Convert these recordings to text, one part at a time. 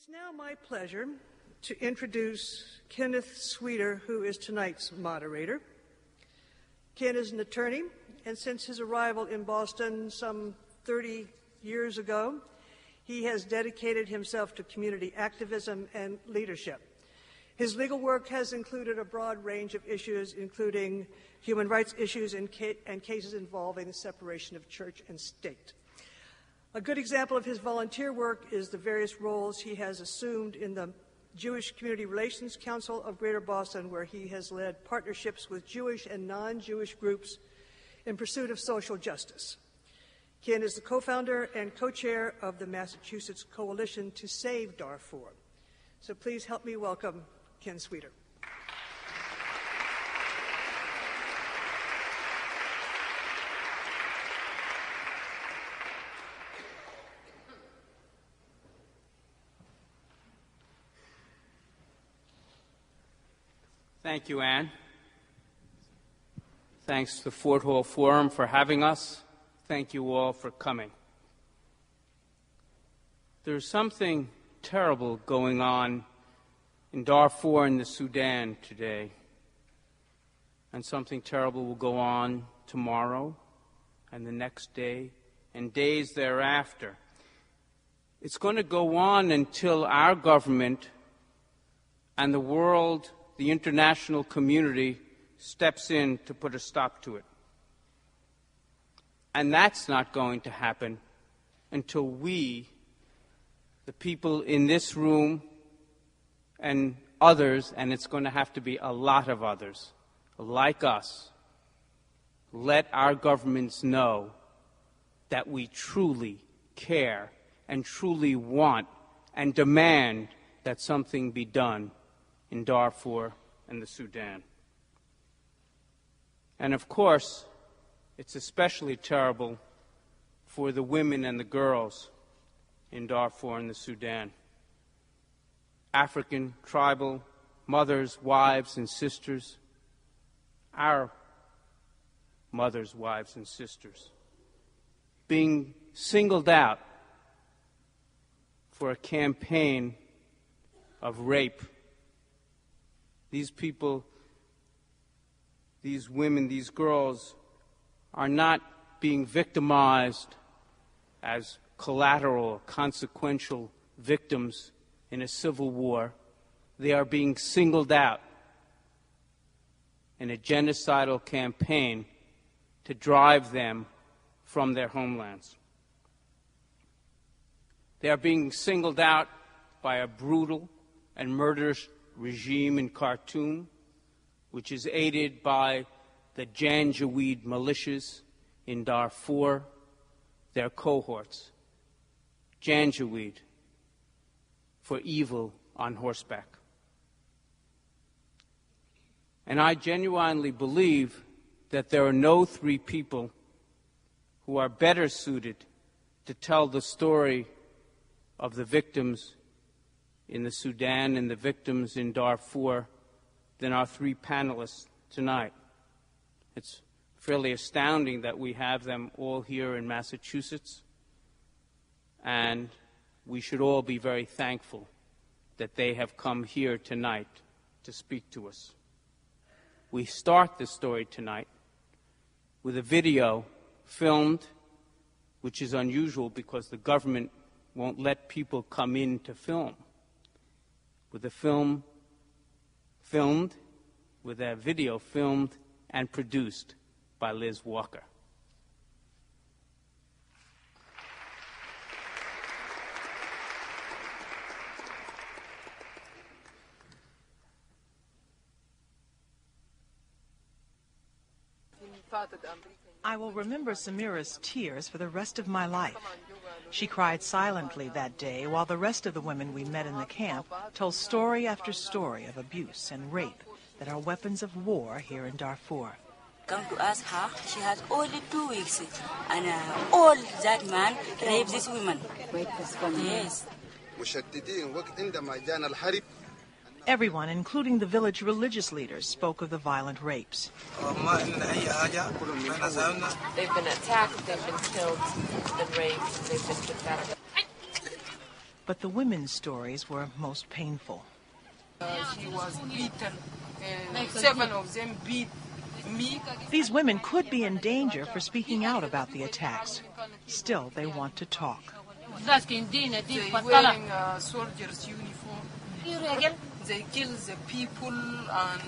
It's now my pleasure to introduce Kenneth Sweeter, who is tonight's moderator. Ken is an attorney, and since his arrival in Boston some 30 years ago, he has dedicated himself to community activism and leadership. His legal work has included a broad range of issues, including human rights issues and cases involving the separation of church and state. A good example of his volunteer work is the various roles he has assumed in the Jewish Community Relations Council of Greater Boston, where he has led partnerships with Jewish and non-Jewish groups in pursuit of social justice. Ken is the co-founder and co-chair of the Massachusetts Coalition to Save Darfur. So please help me welcome Ken Sweeter. Thank you, Anne. Thanks to the Fort Hall Forum for having us. Thank you all for coming. There's something terrible going on in Darfur in the Sudan today, and something terrible will go on tomorrow and the next day and days thereafter. It's going to go on until our government and the world, the international community, steps in to put a stop to it. And that's not going to happen until we, the people in this room and others, and it's going to have to be a lot of others, like us, let our governments know that we truly care and truly want and demand that something be done in Darfur and the Sudan. And of course, it's especially terrible for the women and the girls in Darfur and the Sudan. African, tribal, mothers, wives, and sisters, our mothers, wives, and sisters, being singled out for a campaign of rape. These people, these women, these girls are not being victimized as collateral, consequential victims in a civil war. They are being singled out in a genocidal campaign to drive them from their homelands. They are being singled out by a brutal and murderous regime in Khartoum, which is aided by the Janjaweed militias in Darfur, their cohorts. Janjaweed, for evil on horseback. And I genuinely believe that there are no three people who are better suited to tell the story of the victims in the Sudan and the victims in Darfur than our three panelists tonight. It's fairly astounding that we have them all here in Massachusetts, and we should all be very thankful that they have come here tonight to speak to us. We start the story tonight with a video filmed, which is unusual because the government won't let people come in to film, with a video filmed and produced by Liz Walker. I will remember Samira's tears for the rest of my life. She cried silently that day while the rest of the women we met in the camp told story after story of abuse and rape that are weapons of war here in Darfur. Come to ask her, she has only 2 weeks, and all that man rapes these women. Raped this woman? Yes. Everyone, including the village religious leaders, spoke of the violent rapes. They've been attacked, they've been killed, they've been raped, they've been pathetic. But the women's stories were most painful. She was beaten, and 7 of them beat me. These women could be in danger for speaking out about the attacks. Still, they want to talk. They wearing a soldier's uniform. They kill the people and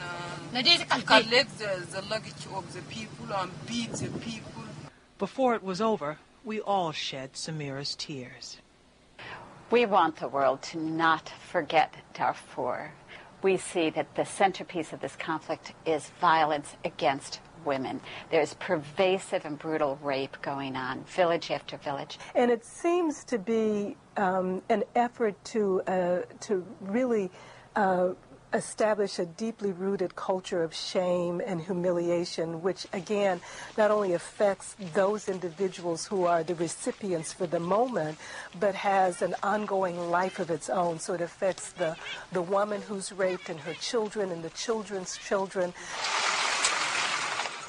collect the luggage of the people and beat the people. Before it was over, we all shed Samira's tears. We want the world to not forget Darfur. We see that the centerpiece of this conflict is violence against women. There's pervasive and brutal rape going on, village after village. And it seems to be an effort to really establish a deeply rooted culture of shame and humiliation, which again not only affects those individuals who are the recipients for the moment, but has an ongoing life of its own. So it affects the woman who's raped and her children and the children's children.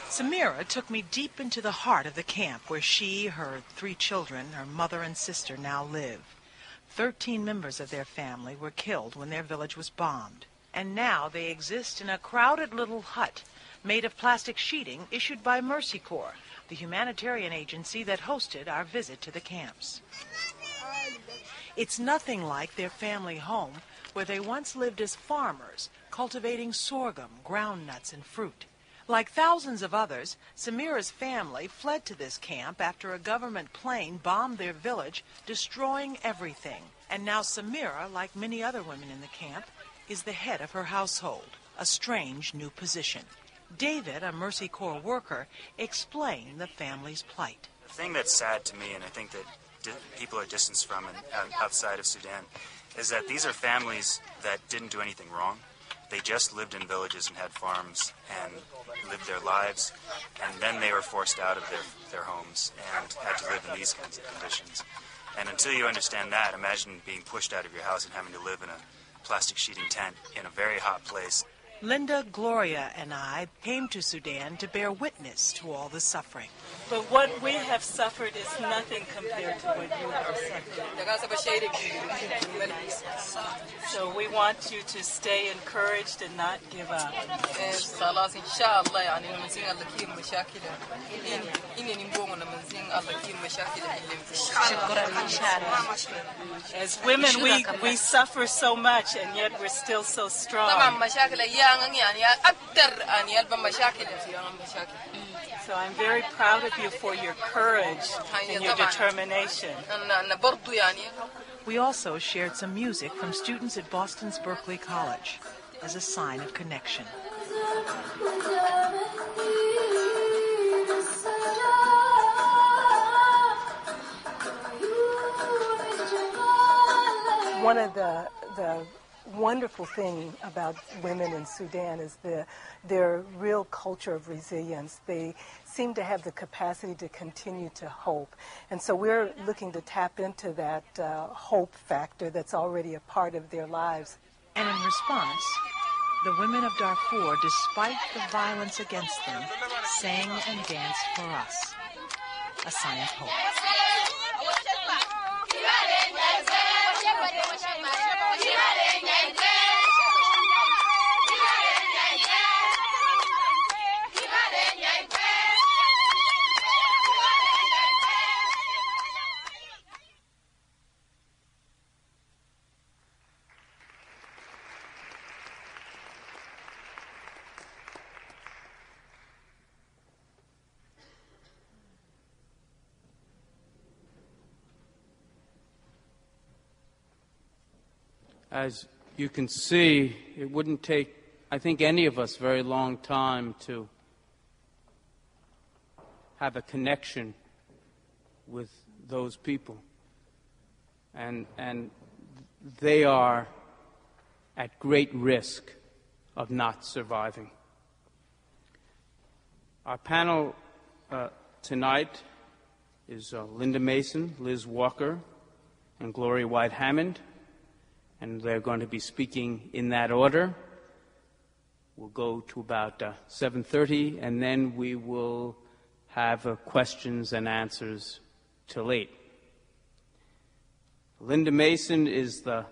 Samira took me deep into the heart of the camp where she, her 3 children, her mother and sister now live. 13 members of their family were killed when their village was bombed. And now they exist in a crowded little hut made of plastic sheeting issued by Mercy Corps, the humanitarian agency that hosted our visit to the camps. It's nothing like their family home, where they once lived as farmers, cultivating sorghum, groundnuts, and fruit. Like thousands of others, Samira's family fled to this camp after a government plane bombed their village, destroying everything. And now Samira, like many other women in the camp, is the head of her household, a strange new position. David, a Mercy Corps worker, explained the family's plight. The thing that's sad to me, and I think that people are distanced from and outside of Sudan, is that these are families that didn't do anything wrong. They just lived in villages and had farms and lived their lives, and then they were forced out of their homes and had to live in these kinds of conditions. And until you understand that, imagine being pushed out of your house and having to live in a plastic sheeting tent in a very hot place. Linda, Gloria, and I came to Sudan to bear witness to all the suffering. But what we have suffered is nothing compared to what you are suffering. So we want you to stay encouraged and not give up. As women, we suffer so much, and yet we're still so strong. So I'm very proud of you for your courage and your determination. We also shared some music from students at Boston's Berkeley College as a sign of connection. One of the wonderful thing about women in Sudan is their real culture of resilience. They seem to have the capacity to continue to hope. And so we're looking to tap into that hope factor that's already a part of their lives. And in response, the women of Darfur, despite the violence against them, sang and danced for us, a sign of hope. As you can see, it wouldn't take, I think, any of us very long time to have a connection with those people. And they are at great risk of not surviving. Our panel tonight is Linda Mason, Liz Walker, and Gloria White-Hammond. And they're going to be speaking in that order. We'll go to about 7:30, and then we will have questions and answers till 8. Linda Mason is the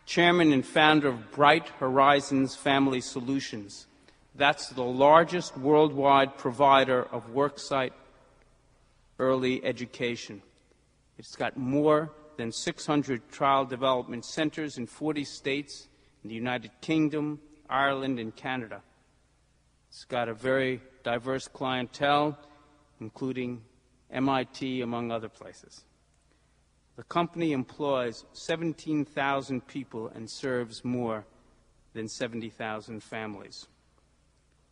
chairman and founder of Bright Horizons Family Solutions. That's the largest worldwide provider of worksite early education. It's got more than 600 trial development centers in 40 states in the United Kingdom, Ireland, and Canada. It's got a very diverse clientele, including MIT, among other places. The company employs 17,000 people and serves more than 70,000 families.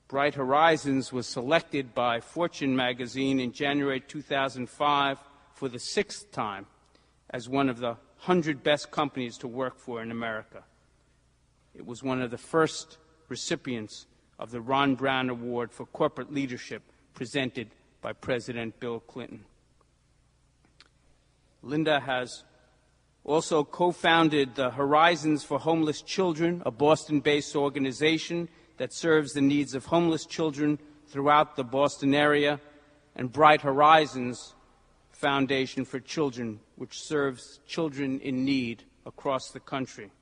Bright Horizons was selected by Fortune magazine in January 2005 for the 6th time as one of the 100 best companies to work for in America. It was one of the first recipients of the Ron Brown Award for Corporate Leadership presented by President Bill Clinton. Linda has also co-founded the Horizons for Homeless Children, a Boston-based organization that serves the needs of homeless children throughout the Boston area, and Bright Horizons Foundation for Children, which serves children in need across the country.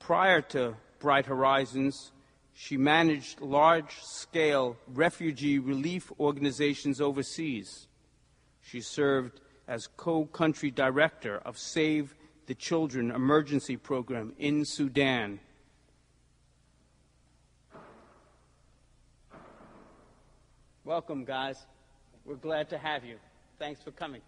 Prior to Bright Horizons, she managed large-scale refugee relief organizations overseas. She served as co-country director of Save the Children emergency program in Sudan. Welcome, guys. We're glad to have you. Thanks for coming.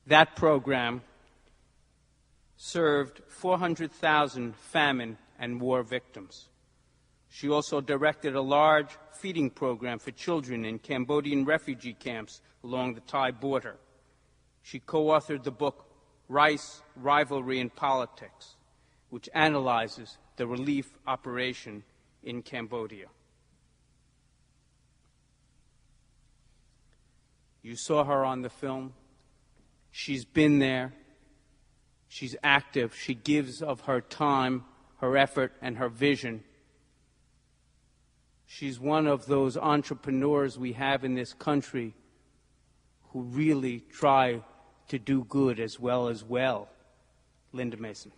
That program served 400,000 famine and war victims. She also directed a large feeding program for children in Cambodian refugee camps along the Thai border. She co-authored the book Rice, Rivalry, and Politics, which analyzes the relief operation in Cambodia. You saw her on the film. She's been there. She's active. She gives of her time, her effort, and her vision. She's one of those entrepreneurs we have in this country who really try to do good as well as well. Linda Mason.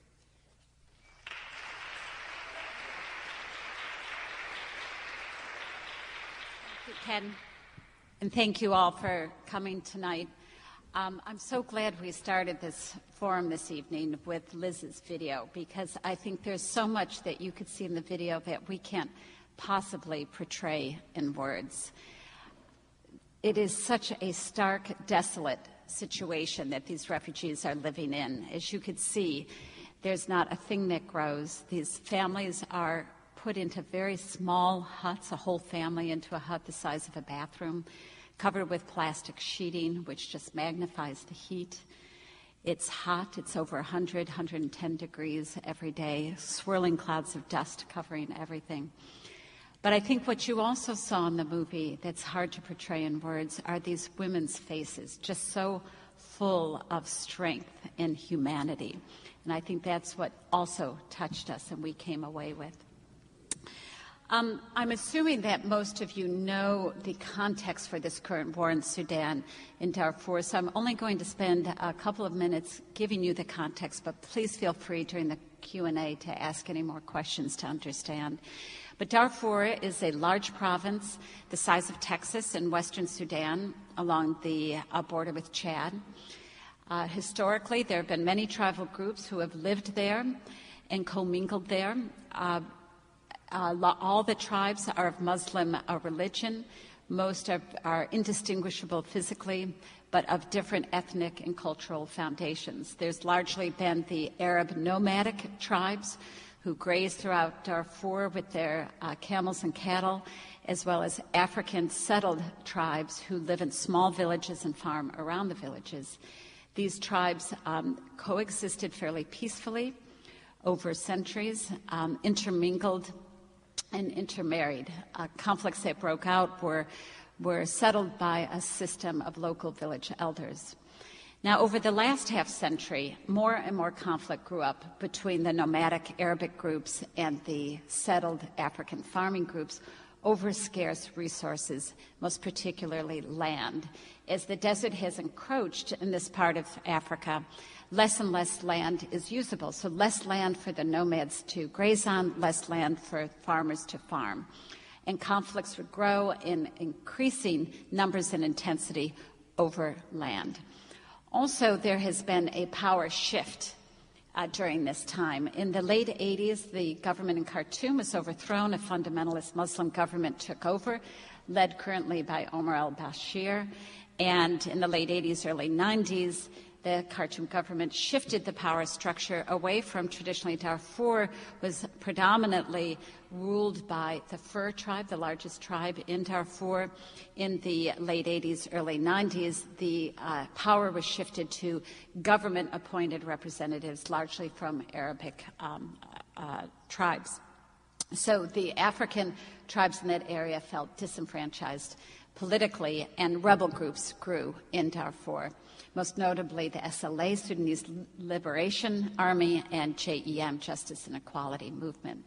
Thank you, Ken. And thank you all for coming tonight. I'm so glad we started this forum this evening with Liz's video, because I think there's so much that you could see in the video that we can't possibly portray in words. It is such a stark, desolate situation that these refugees are living in. As you could see, there's not a thing that grows. These families are put into very small huts, a whole family into a hut the size of a bathroom, covered with plastic sheeting, which just magnifies the heat. It's hot. It's over 100, 110 degrees every day, swirling clouds of dust covering everything. But I think what you also saw in the movie that's hard to portray in words are these women's faces, just so full of strength and humanity. And I think that's what also touched us and we came away with. I'm assuming that most of you know the context for this current war in Sudan, in Darfur, so I'm only going to spend a couple of minutes giving you the context, but please feel free during the Q&A to ask any more questions to understand. But Darfur is a large province the size of Texas in western Sudan along the border with Chad. Historically, there have been many tribal groups who have lived there and commingled there. All the tribes are of Muslim religion. Most are indistinguishable physically, but of different ethnic and cultural foundations. There's largely been the Arab nomadic tribes who graze throughout Darfur with their camels and cattle, as well as African settled tribes who live in small villages and farm around the villages. These tribes coexisted fairly peacefully over centuries, intermingled and intermarried. Conflicts that broke out were were settled by a system of local village elders. Now, over the last half century, more and more conflict grew up between the nomadic Arabic groups and the settled African farming groups over scarce resources, most particularly land. As the desert has encroached in this part of Africa, less and less land is usable. So less land for the nomads to graze on, less land for farmers to farm. And conflicts would grow in increasing numbers and intensity over land. Also, there has been a power shift during this time. In the late 80s, the government in Khartoum was overthrown. A fundamentalist Muslim government took over, led currently by Omar al-Bashir. And in the late 80s, early 90s, the Khartoum government shifted the power structure away from traditionally Darfur was predominantly ruled by the Fur tribe, the largest tribe in Darfur. In the late 80s, early 90s, the power was shifted to government-appointed representatives, largely from Arabic tribes. So the African tribes in that area felt disenfranchised politically, and rebel groups grew in Darfur, most notably the SLA, Sudanese Liberation Army, and JEM, Justice and Equality Movement.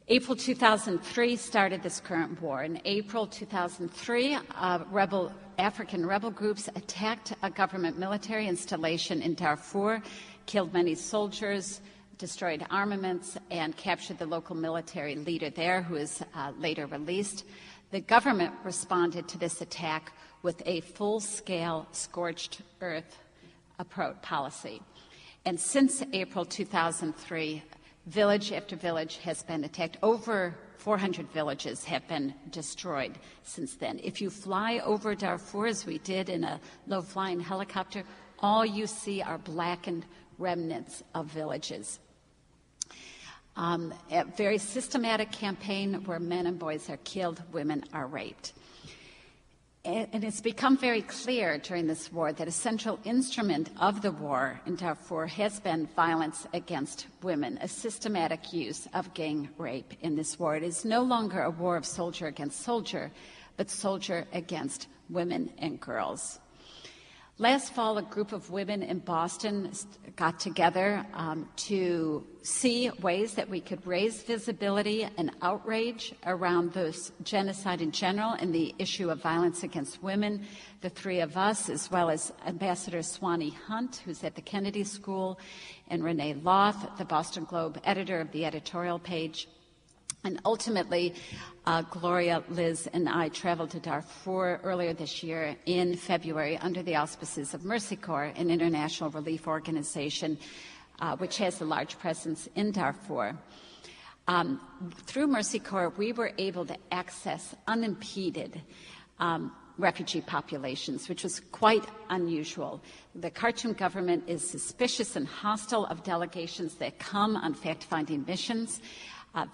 April 2003 started this current war. In April 2003, African rebel groups attacked a government military installation in Darfur, killed many soldiers, destroyed armaments, and captured the local military leader there, who was later released. The government responded to this attack with a full-scale scorched earth approach policy. And since April 2003, village after village has been attacked. Over 400 villages have been destroyed since then. If you fly over Darfur, as we did in a low-flying helicopter, all you see are blackened remnants of villages. A very systematic campaign where men and boys are killed, women are raped. And it's become very clear during this war that a central instrument of the war in Darfur has been violence against women, a systematic use of gang rape in this war. It is no longer a war of soldier against soldier, but soldier against women and girls. Last fall, a group of women in Boston got together to see ways that we could raise visibility and outrage around this genocide in general and the issue of violence against women. The three of us, as well as Ambassador Swanee Hunt, who's at the Kennedy School, and Renee Loth, the Boston Globe editor of the editorial page. And ultimately, Gloria, Liz, and I traveled to Darfur earlier this year in February under the auspices of Mercy Corps, an international relief organization which has a large presence in Darfur. Through Mercy Corps, we were able to access unimpeded refugee populations, which was quite unusual. The Khartoum government is suspicious and hostile of delegations that come on fact-finding missions.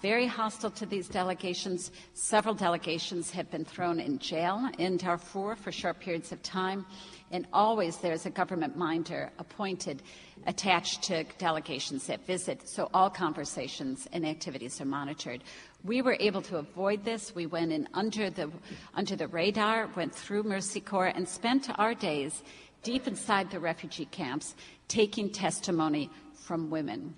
Very hostile to these delegations. Several delegations have been thrown in jail in Darfur for short periods of time, and always there's a government minder appointed attached to delegations that visit, so all conversations and activities are monitored. We were able to avoid this. We went in under the radar, went through Mercy Corps, and spent our days deep inside the refugee camps taking testimony from women.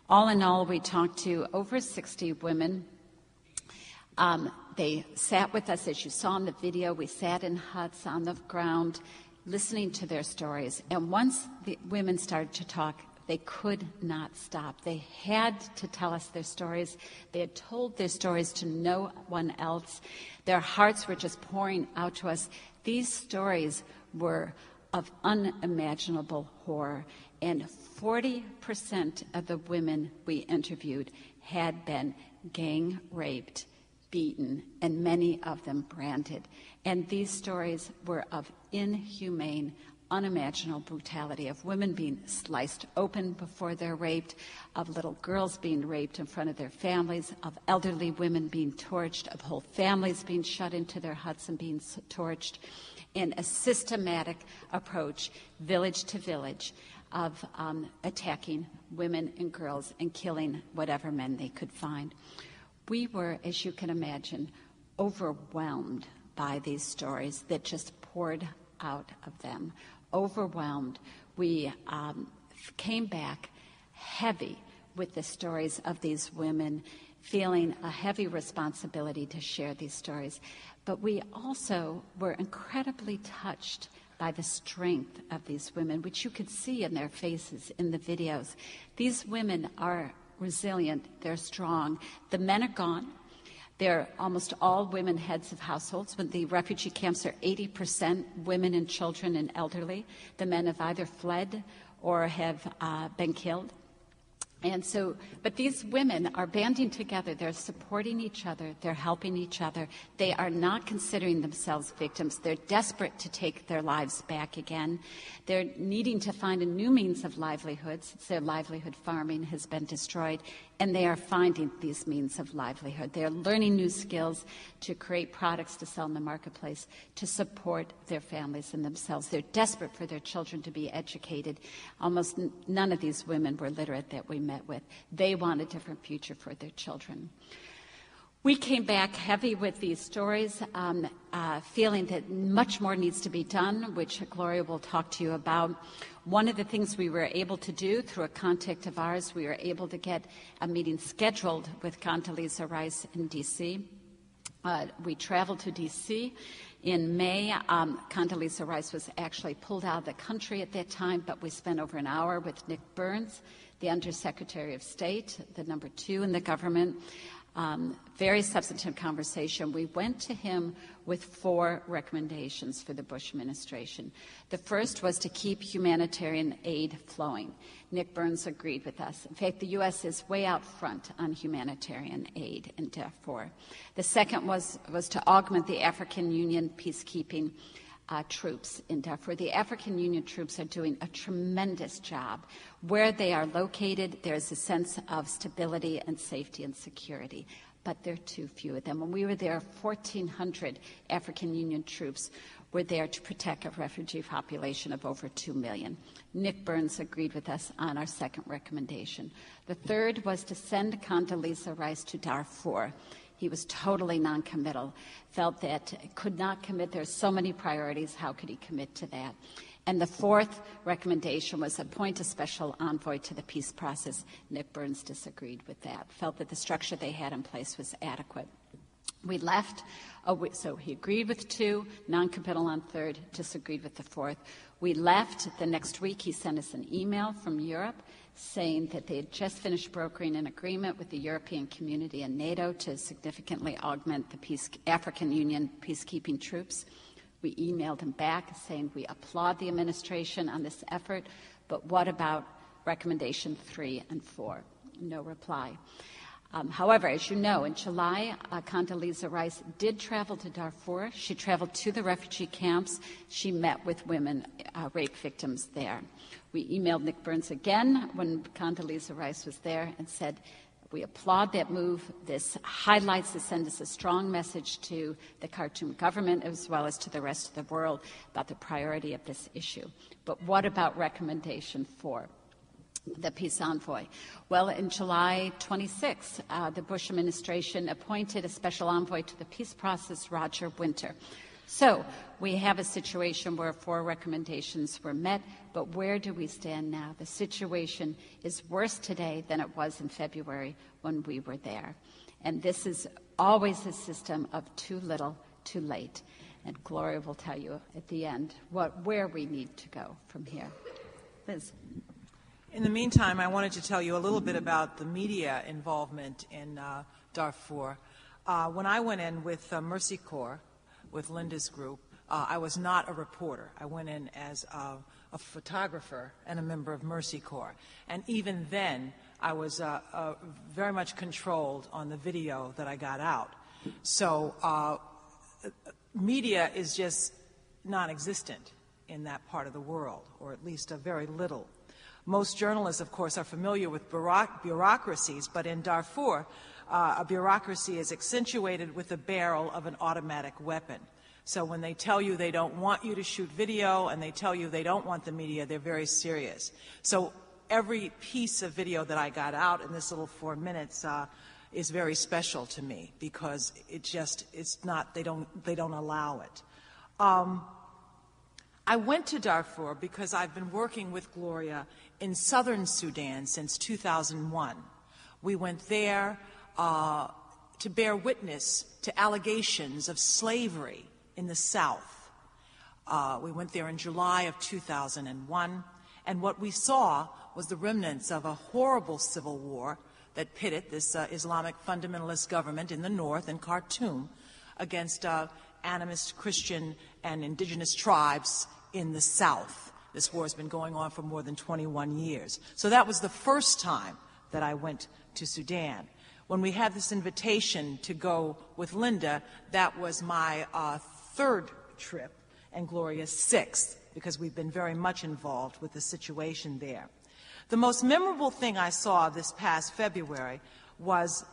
All in all, we talked to over 60 women. They sat with us, as you saw in the video. We sat in huts on the ground, listening to their stories. And once the women started to talk, they could not stop. They had to tell us their stories. They had told their stories to no one else. Their hearts were just pouring out to us. These stories were of unimaginable horror. And 40% of the women we interviewed had been gang raped, beaten, and many of them branded. And these stories were of inhumane, unimaginable brutality, of women being sliced open before they're raped, of little girls being raped in front of their families, of elderly women being torched, of whole families being shut into their huts and being torched, in a systematic approach, village to village, of attacking women and girls and killing whatever men they could find. We were, as you can imagine, overwhelmed by these stories that just poured out of them. Overwhelmed, we came back heavy with the stories of these women, feeling a heavy responsibility to share these stories. But we also were incredibly touched by the strength of these women, which you could see in their faces in the videos. These women are resilient, they're strong. The men are gone. They're almost all women heads of households. When the refugee camps are 80% women and children and elderly, the men have either fled or have been killed. And so, but these women are banding together. They're supporting each other. They're helping each other. They are not considering themselves victims. They're desperate to take their lives back again. They're needing to find a new means of livelihood since their livelihood farming has been destroyed. And they are finding these means of livelihood. They're learning new skills to create products to sell in the marketplace, to support their families and themselves. They're desperate for their children to be educated. Almost none of these women were literate that we met with. They want a different future for their children. We came back heavy with these stories, feeling that much more needs to be done, which Gloria will talk to you about. One of the things we were able to do through a contact of ours, we were able to get a meeting scheduled with Condoleezza Rice in D.C. We traveled to D.C. in May. Condoleezza Rice was actually pulled out of the country at that time, but we spent over an hour with Nick Burns, the Undersecretary of State, the number 2 in the government. Very substantive conversation. We went to him with 4 recommendations for the Bush administration. The first was to keep humanitarian aid flowing. Nick Burns agreed with us. In fact, the U.S. is way out front on humanitarian aid in Darfur. The second was to augment the African Union peacekeeping troops in Darfur. The African Union troops are doing a tremendous job. Where they are located, there's a sense of stability and safety and security, but there are too few of them. When we were there, 1,400 African Union troops were there to protect a refugee population of over 2 million. Nick Burns agreed with us on our second recommendation. The third was to send Condoleezza Rice to Darfur. He was totally noncommittal, felt that could not commit. There's so many priorities. How could he commit to that? And the fourth recommendation was appoint a special envoy to the peace process. Nick Burns disagreed with that, felt that the structure they had in place was adequate. We left, so he agreed with 2, noncommittal on 3rd, disagreed with the 4th. We left. The next week he sent us an email from Europe saying that they had just finished brokering an agreement with the European community and NATO to significantly augment the African Union peacekeeping troops. We emailed him back saying we applaud the administration on this effort, but what about recommendation 3 and 4? No reply. However, as you know, in July, Condoleezza Rice did travel to Darfur. She traveled to the refugee camps. She met with women, rape victims there. We emailed Nick Burns again when Condoleezza Rice was there and said, we applaud that move. This sends us a strong message to the Khartoum government as well as to the rest of the world about the priority of this issue. But what about recommendation 4? The peace envoy. Well, in July 26, the Bush administration appointed a special envoy to the peace process, Roger Winter. So we have a situation where 4 recommendations were met, but where do we stand now? The situation is worse today than it was in February when we were there. And this is always a system of too little, too late. And Gloria will tell you at the end where we need to go from here. Liz. In the meantime, I wanted to tell you a little bit about the media involvement in Darfur. When I went in with Mercy Corps, with Linda's group, I was not a reporter. I went in as a photographer and a member of Mercy Corps. And even then, I was very much controlled on the video that I got out. So media is just non-existent in that part of the world, or at least a very little. Most journalists, of course, are familiar with bureaucracies, but in Darfur, a bureaucracy is accentuated with the barrel of an automatic weapon. So when they tell you they don't want you to shoot video and they tell you they don't want the media, they're very serious. So every piece of video that I got out in this little 4 minutes is very special to me, because they don't allow it. I went to Darfur because I've been working with Gloria in southern Sudan since 2001. We went there to bear witness to allegations of slavery in the south. We went there in July of 2001, and what we saw was the remnants of a horrible civil war that pitted this Islamic fundamentalist government in the north in Khartoum against animist Christian and indigenous tribes in the south. This war has been going on for more than 21 years. So that was the first time that I went to Sudan. When we had this invitation to go with Linda, that was my third trip and Gloria's sixth, because we've been very much involved with the situation there. The most memorable thing I saw this past February was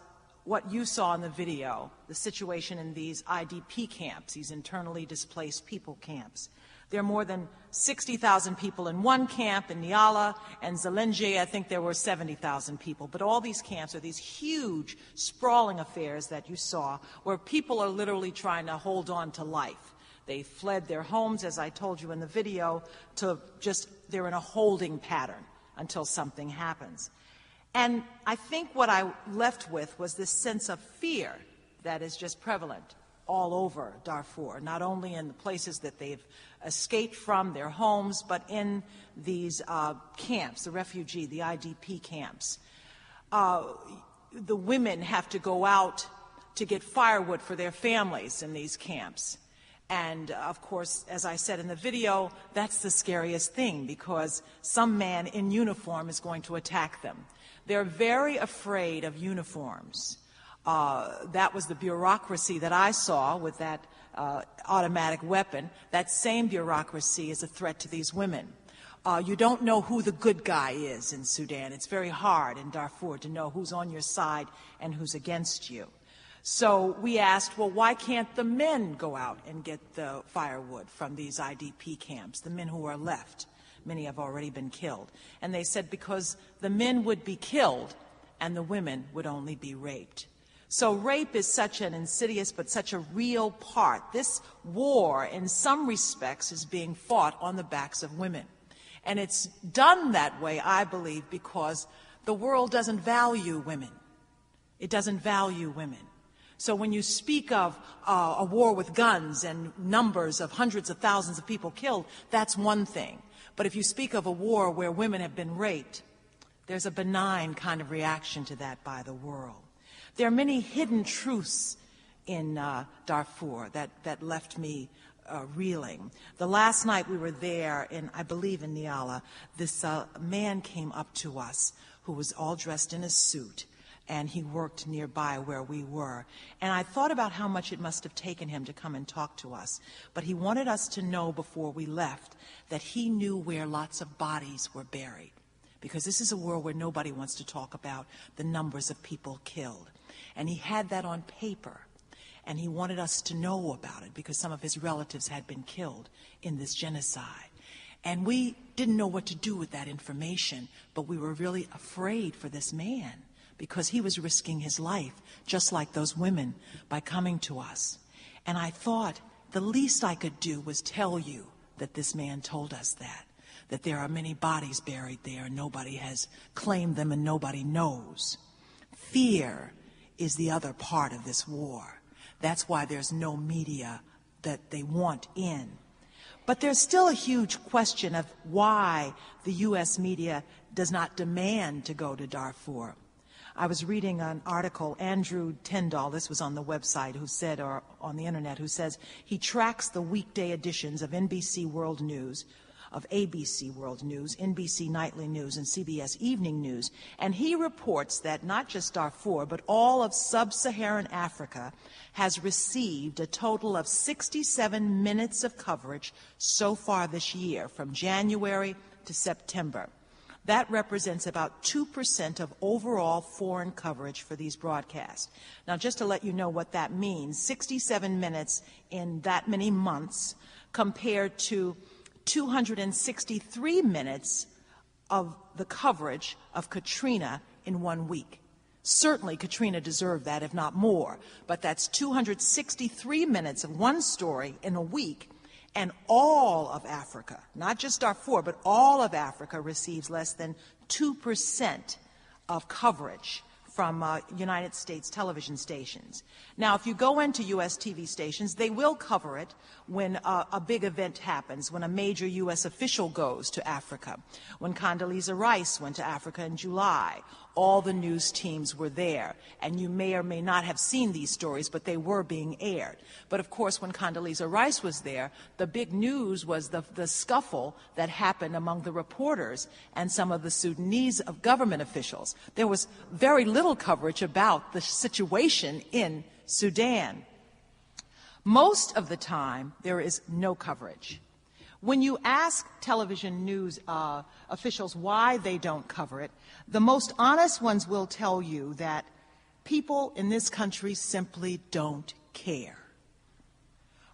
what you saw in the video, the situation in these IDP camps, these internally displaced people camps. There are more than 60,000 people in one camp in Nyala, and Zelenge, I think there were 70,000 people. But all these camps are these huge, sprawling affairs that you saw, where people are literally trying to hold on to life. They fled their homes, as I told you in the video, they're in a holding pattern until something happens. And I think what I left with was this sense of fear that is just prevalent all over Darfur, not only in the places that they've escaped from, their homes, but in these camps, the refugee, the IDP camps. The women have to go out to get firewood for their families in these camps. And, of course, as I said in the video, that's the scariest thing, because some man in uniform is going to attack them. They're very afraid of uniforms. That was the bureaucracy that I saw with that automatic weapon. That same bureaucracy is a threat to these women. You don't know who the good guy is in Sudan. It's very hard in Darfur to know who's on your side and who's against you. So we asked, well, why can't the men go out and get the firewood from these IDP camps, the men who are left? Many have already been killed. And they said because the men would be killed and the women would only be raped. So rape is such an insidious but such a real part. This war, in some respects, is being fought on the backs of women. And it's done that way, I believe, because the world doesn't value women. It doesn't value women. So when you speak of a war with guns and numbers of hundreds of thousands of people killed, that's one thing. But if you speak of a war where women have been raped, there's a benign kind of reaction to that by the world. There are many hidden truths in Darfur that left me reeling. The last night we were there, I believe in Nyala, this man came up to us who was all dressed in a suit, and he worked nearby where we were. And I thought about how much it must have taken him to come and talk to us. But he wanted us to know before we left that he knew where lots of bodies were buried. Because this is a world where nobody wants to talk about the numbers of people killed. And he had that on paper. And he wanted us to know about it because some of his relatives had been killed in this genocide. And we didn't know what to do with that information, but we were really afraid for this man, because he was risking his life, just like those women, by coming to us. And I thought the least I could do was tell you that this man told us that there are many bodies buried there, and nobody has claimed them and nobody knows. Fear is the other part of this war. That's why there's no media that they want in. But there's still a huge question of why the U.S. media does not demand to go to Darfur. I was reading an article, Andrew Tyndall, this was on the website, who said, or on the internet, who says he tracks the weekday editions of NBC World News, of ABC World News, NBC Nightly News, and CBS Evening News, and he reports that not just Darfur, but all of sub-Saharan Africa has received a total of 67 minutes of coverage so far this year, from January to September. That represents about 2% of overall foreign coverage for these broadcasts. Now, just to let you know what that means, 67 minutes in that many months compared to 263 minutes of the coverage of Katrina in 1 week. Certainly Katrina deserved that, if not more, but that's 263 minutes of one story in a week, and all of Africa, not just Darfur, but all of Africa receives less than 2% of coverage from United States television stations. Now, if you go into U.S. TV stations, they will cover it when a big event happens, when a major U.S. official goes to Africa. When Condoleezza Rice went to Africa in July, all the news teams were there, and you may or may not have seen these stories, but they were being aired. But of course, when Condoleezza Rice was there, the big news was the scuffle that happened among the reporters and some of the Sudanese government officials. There was very little coverage about the situation in Sudan. Most of the time, there is no coverage. When you ask television news officials why they don't cover it, the most honest ones will tell you that people in this country simply don't care.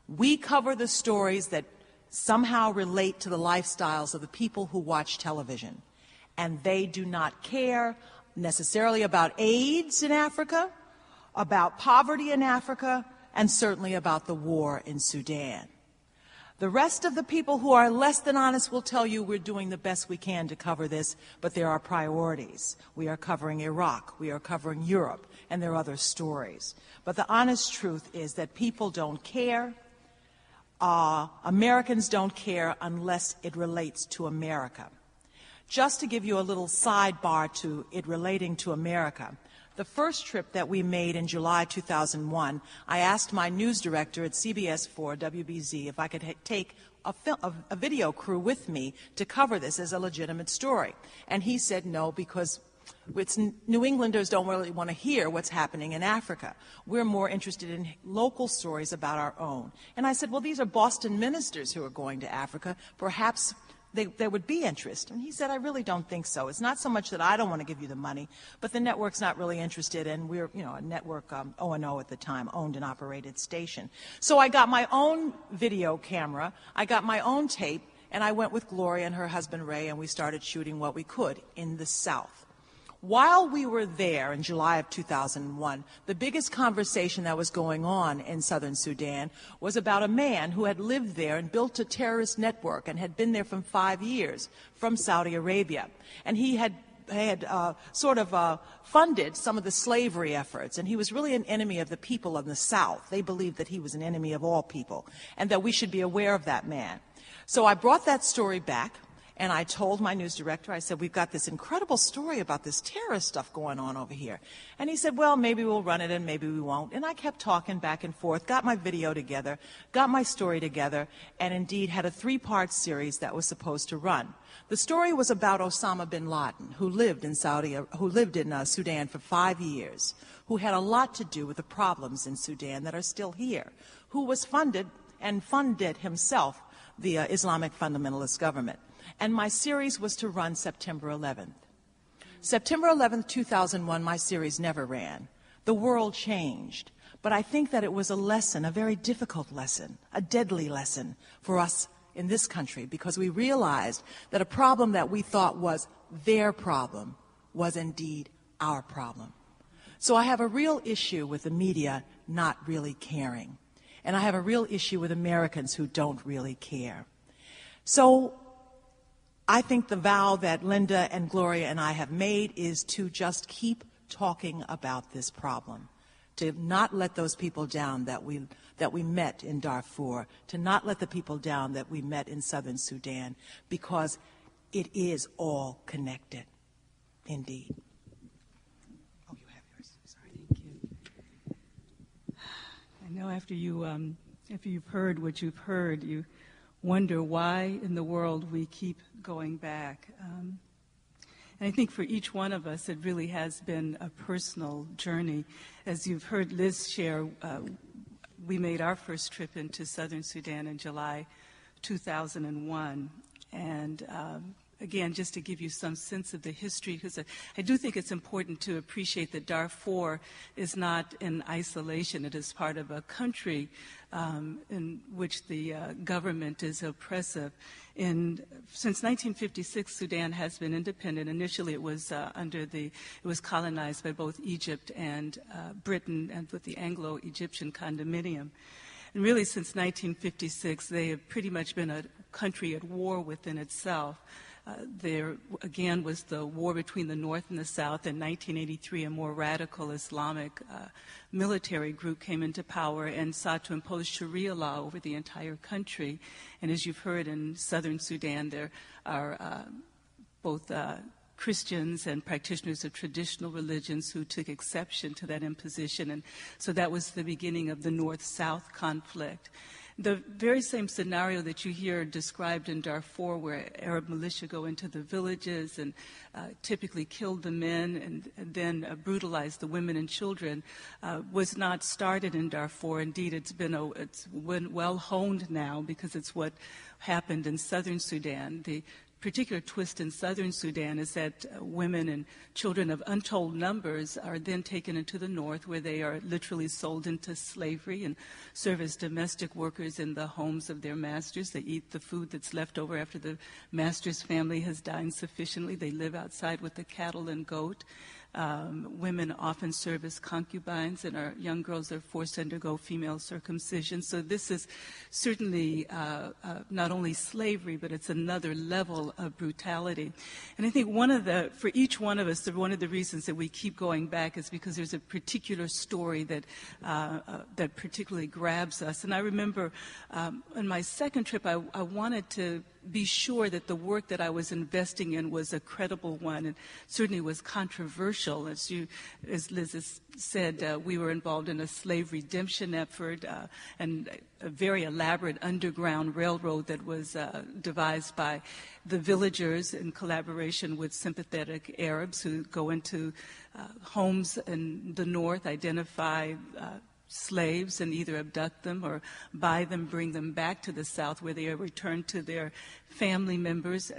We cover the stories that somehow relate to the lifestyles of the people who watch television, and they do not care necessarily about AIDS in Africa, about poverty in Africa, and certainly about the war in Sudan. The rest of the people who are less than honest will tell you we're doing the best we can to cover this, but there are priorities. We are covering Iraq, we are covering Europe, and there are other stories. But the honest truth is that people don't care. Americans don't care unless it relates to America. Just to give you a little sidebar to it relating to America, the first trip that we made in July 2001, I asked my news director at CBS4, WBZ, if I could take a video crew with me to cover this as a legitimate story. And he said no, because New Englanders don't really want to hear what's happening in Africa. We're more interested in local stories about our own. And I said, well, these are Boston ministers who are going to Africa. Perhaps there would be interest. And he said, I really don't think so. It's not so much that I don't want to give you the money, but the network's not really interested, and we're, a network, O&O at the time, owned and operated station. So I got my own video camera, I got my own tape, and I went with Gloria and her husband Ray, and we started shooting what we could in the South. While we were there in July of 2001, the biggest conversation that was going on in southern Sudan was about a man who had lived there and built a terrorist network and had been there for 5 years from Saudi Arabia. And he had funded some of the slavery efforts, and he was really an enemy of the people of the South. They believed that he was an enemy of all people, and that we should be aware of that man. So I brought that story back, and I told my news director, I said, we've got this incredible story about this terrorist stuff going on over here. And he said, well, maybe we'll run it and maybe we won't. And I kept talking back and forth, got my video together, got my story together, and indeed had a 3-part series that was supposed to run. The story was about Osama bin Laden, who lived in Sudan for 5 years, who had a lot to do with the problems in Sudan that are still here, who was funded himself the Islamic fundamentalist government. And my series was to run September 11th. September 11th, 2001, my series never ran. The world changed. But I think that it was a lesson, a very difficult lesson, a deadly lesson for us in this country, because we realized that a problem that we thought was their problem was indeed our problem. So I have a real issue with the media not really caring. And I have a real issue with Americans who don't really care. So I think the vow that Linda and Gloria and I have made is to just keep talking about this problem, to not let those people down that we met in Darfur, to not let the people down that we met in southern Sudan, because it is all connected, indeed. Oh, you have yours. Sorry. Thank you. I know after you've heard what you've heard, you wonder why in the world we keep going back. And I think for each one of us, it really has been a personal journey. As you've heard Liz share, we made our first trip into southern Sudan in July 2001. And again, just to give you some sense of the history, because I do think it's important to appreciate that Darfur is not in isolation. It is part of a country in which the government is oppressive. Since 1956, Sudan has been independent. Initially, it was it was colonized by both Egypt and Britain, and with the Anglo-Egyptian condominium. And really, since 1956, they have pretty much been a country at war within itself. There, again, was the war between the North and the South. In 1983, a more radical Islamic military group came into power and sought to impose Sharia law over the entire country. And as you've heard, in southern Sudan, there are both Christians and practitioners of traditional religions who took exception to that imposition. And so that was the beginning of the North-South conflict. The very same scenario that you hear described in Darfur, where Arab militia go into the villages and typically kill the men and then brutalize the women and children, was not started in Darfur. Indeed, it's been well honed now, because it's what happened in southern Sudan. The particular twist in southern Sudan is that women and children of untold numbers are then taken into the north, where they are literally sold into slavery and serve as domestic workers in the homes of their masters. They eat the food that's left over after the master's family has dined sufficiently. They live outside with the cattle and goat. Women often serve as concubines, and our young girls are forced to undergo female circumcision. So this is certainly not only slavery, but it's another level of brutality. And I think for each one of us, one of the reasons that we keep going back is because there's a particular story that particularly grabs us. And I remember on my second trip, I wanted to be sure that the work that I was investing in was a credible one, and certainly was controversial. As Liz has said, we were involved in a slave redemption effort and a very elaborate underground railroad that was devised by the villagers in collaboration with sympathetic Arabs who go into homes in the north, identify slaves, and either abduct them or buy them, bring them back to the south, where they are returned to their family members.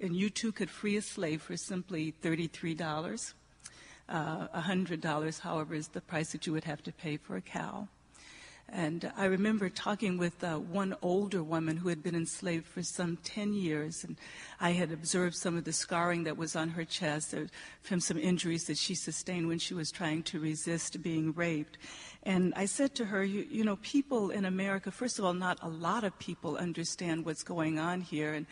And you too could free a slave for simply $33. $100, however, is the price that you would have to pay for a cow. And I remember talking with one older woman who had been enslaved for some 10 years, and I had observed some of the scarring that was on her chest from some injuries that she sustained when she was trying to resist being raped. And I said to her, you know, people in America, first of all, not a lot of people understand what's going on here,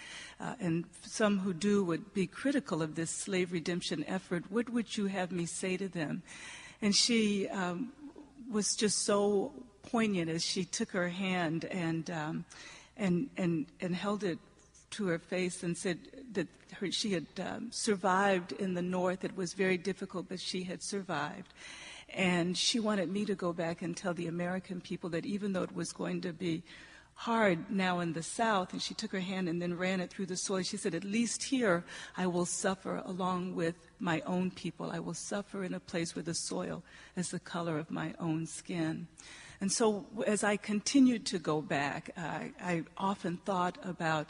and some who do would be critical of this slave redemption effort. What would you have me say to them? And she was just so poignant as she took her hand and held it to her face and said that she had survived in the north. It was very difficult, but she had survived. And she wanted me to go back and tell the American people that even though it was going to be hard now in the South, and she took her hand and then ran it through the soil, she said, at least here I will suffer along with my own people. I will suffer in a place where the soil is the color of my own skin. And so as I continued to go back, I often thought about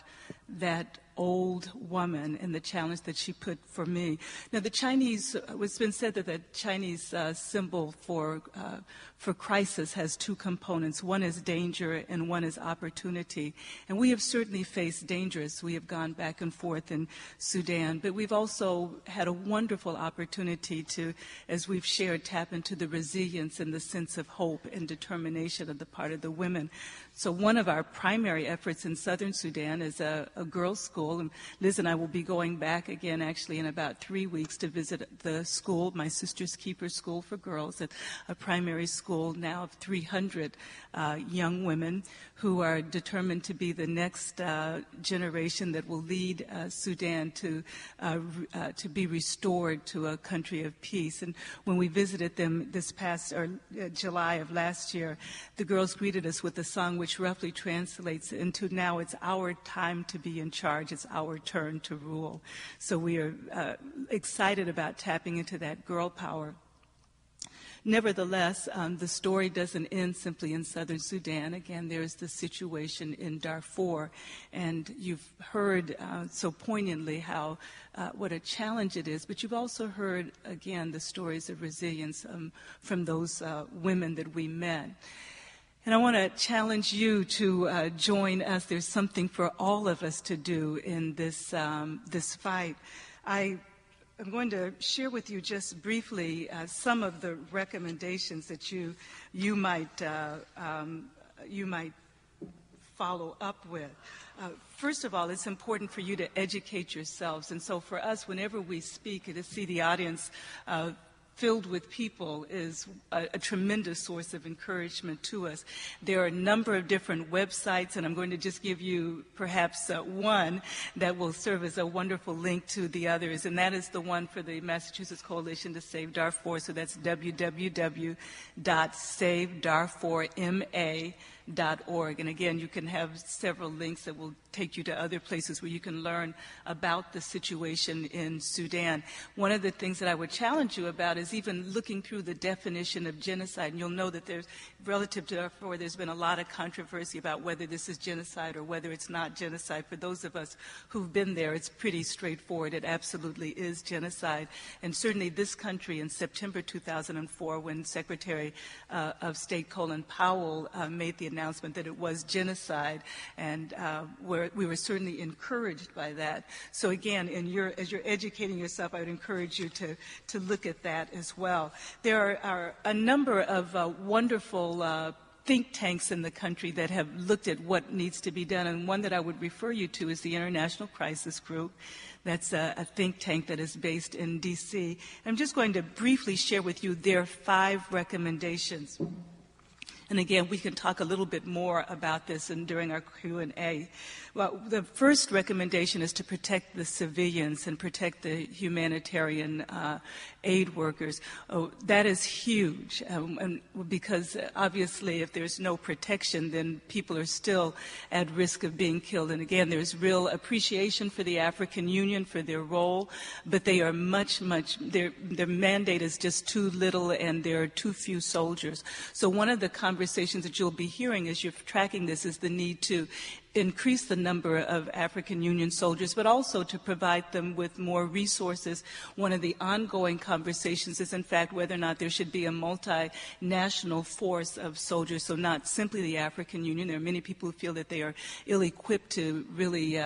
that old woman and the challenge that she put for me. Now, the Chinese, it's been said that the Chinese symbol for crisis has two components. One is danger and one is opportunity. And we have certainly faced dangers. We have gone back and forth in Sudan, but we've also had a wonderful opportunity to, as we've shared, tap into the resilience and the sense of hope and determination on the part of the women. So one of our primary efforts in southern Sudan is a girls' school. And Liz and I will be going back again actually in about 3 weeks to visit the school, my Sister's Keeper School for Girls, at a primary school now of 300 young women who are determined to be the next generation that will lead Sudan to be restored to a country of peace. And when we visited them this past July of last year, the girls greeted us with a song which roughly translates into, now it's our time to be in charge. It's our turn to rule. So we are excited about tapping into that girl power. Nevertheless, the story doesn't end simply in southern Sudan. Again, there's the situation in Darfur, and you've heard so poignantly how what a challenge it is, but you've also heard, again, the stories of resilience from those women that we met. And I want to challenge you to join us. There's something for all of us to do in this fight. I'm going to share with you just briefly some of the recommendations that you might follow up with. First of all, it's important for you to educate yourselves, and so for us, whenever we speak, to see the audience filled with people is a tremendous source of encouragement to us. There are a number of different websites, and I'm going to just give you perhaps one that will serve as a wonderful link to the others, and that is the one for the Massachusetts Coalition to Save Darfur. So that's www.savedarfurma.org. And again, you can have several links that will take you to other places where you can learn about the situation in Sudan. One of the things that I would challenge you about is even looking through the definition of genocide. And you'll know that there's, relative to Darfur, there's been a lot of controversy about whether this is genocide or whether it's not genocide. For those of us who've been there, it's pretty straightforward. It absolutely is genocide. And certainly this country in September 2004, when Secretary of State Colin Powell made the announcement that it was genocide, and we were certainly encouraged by that. So again, as you're educating yourself, I would encourage you to look at that as well. There are a number of wonderful think tanks in the country that have looked at what needs to be done, and one that I would refer you to is the International Crisis Group. That's a think tank that is based in D.C. I'm just going to briefly share with you their 5 recommendations. And again, we can talk a little bit more about this during our Q&A. Well, the first recommendation is to protect the civilians and protect the humanitarian aid workers. Oh, that is huge, and because obviously if there's no protection, then people are still at risk of being killed. And again, there's real appreciation for the African Union for their role, but they are their mandate is just too little, and there are too few soldiers. So one of the conversations that you'll be hearing as you're tracking this is the need to increase the number of African Union soldiers, but also to provide them with more resources. One of the ongoing conversations is, in fact, whether or not there should be a multinational force of soldiers, so not simply the African Union. There are many people who feel that they are ill-equipped to really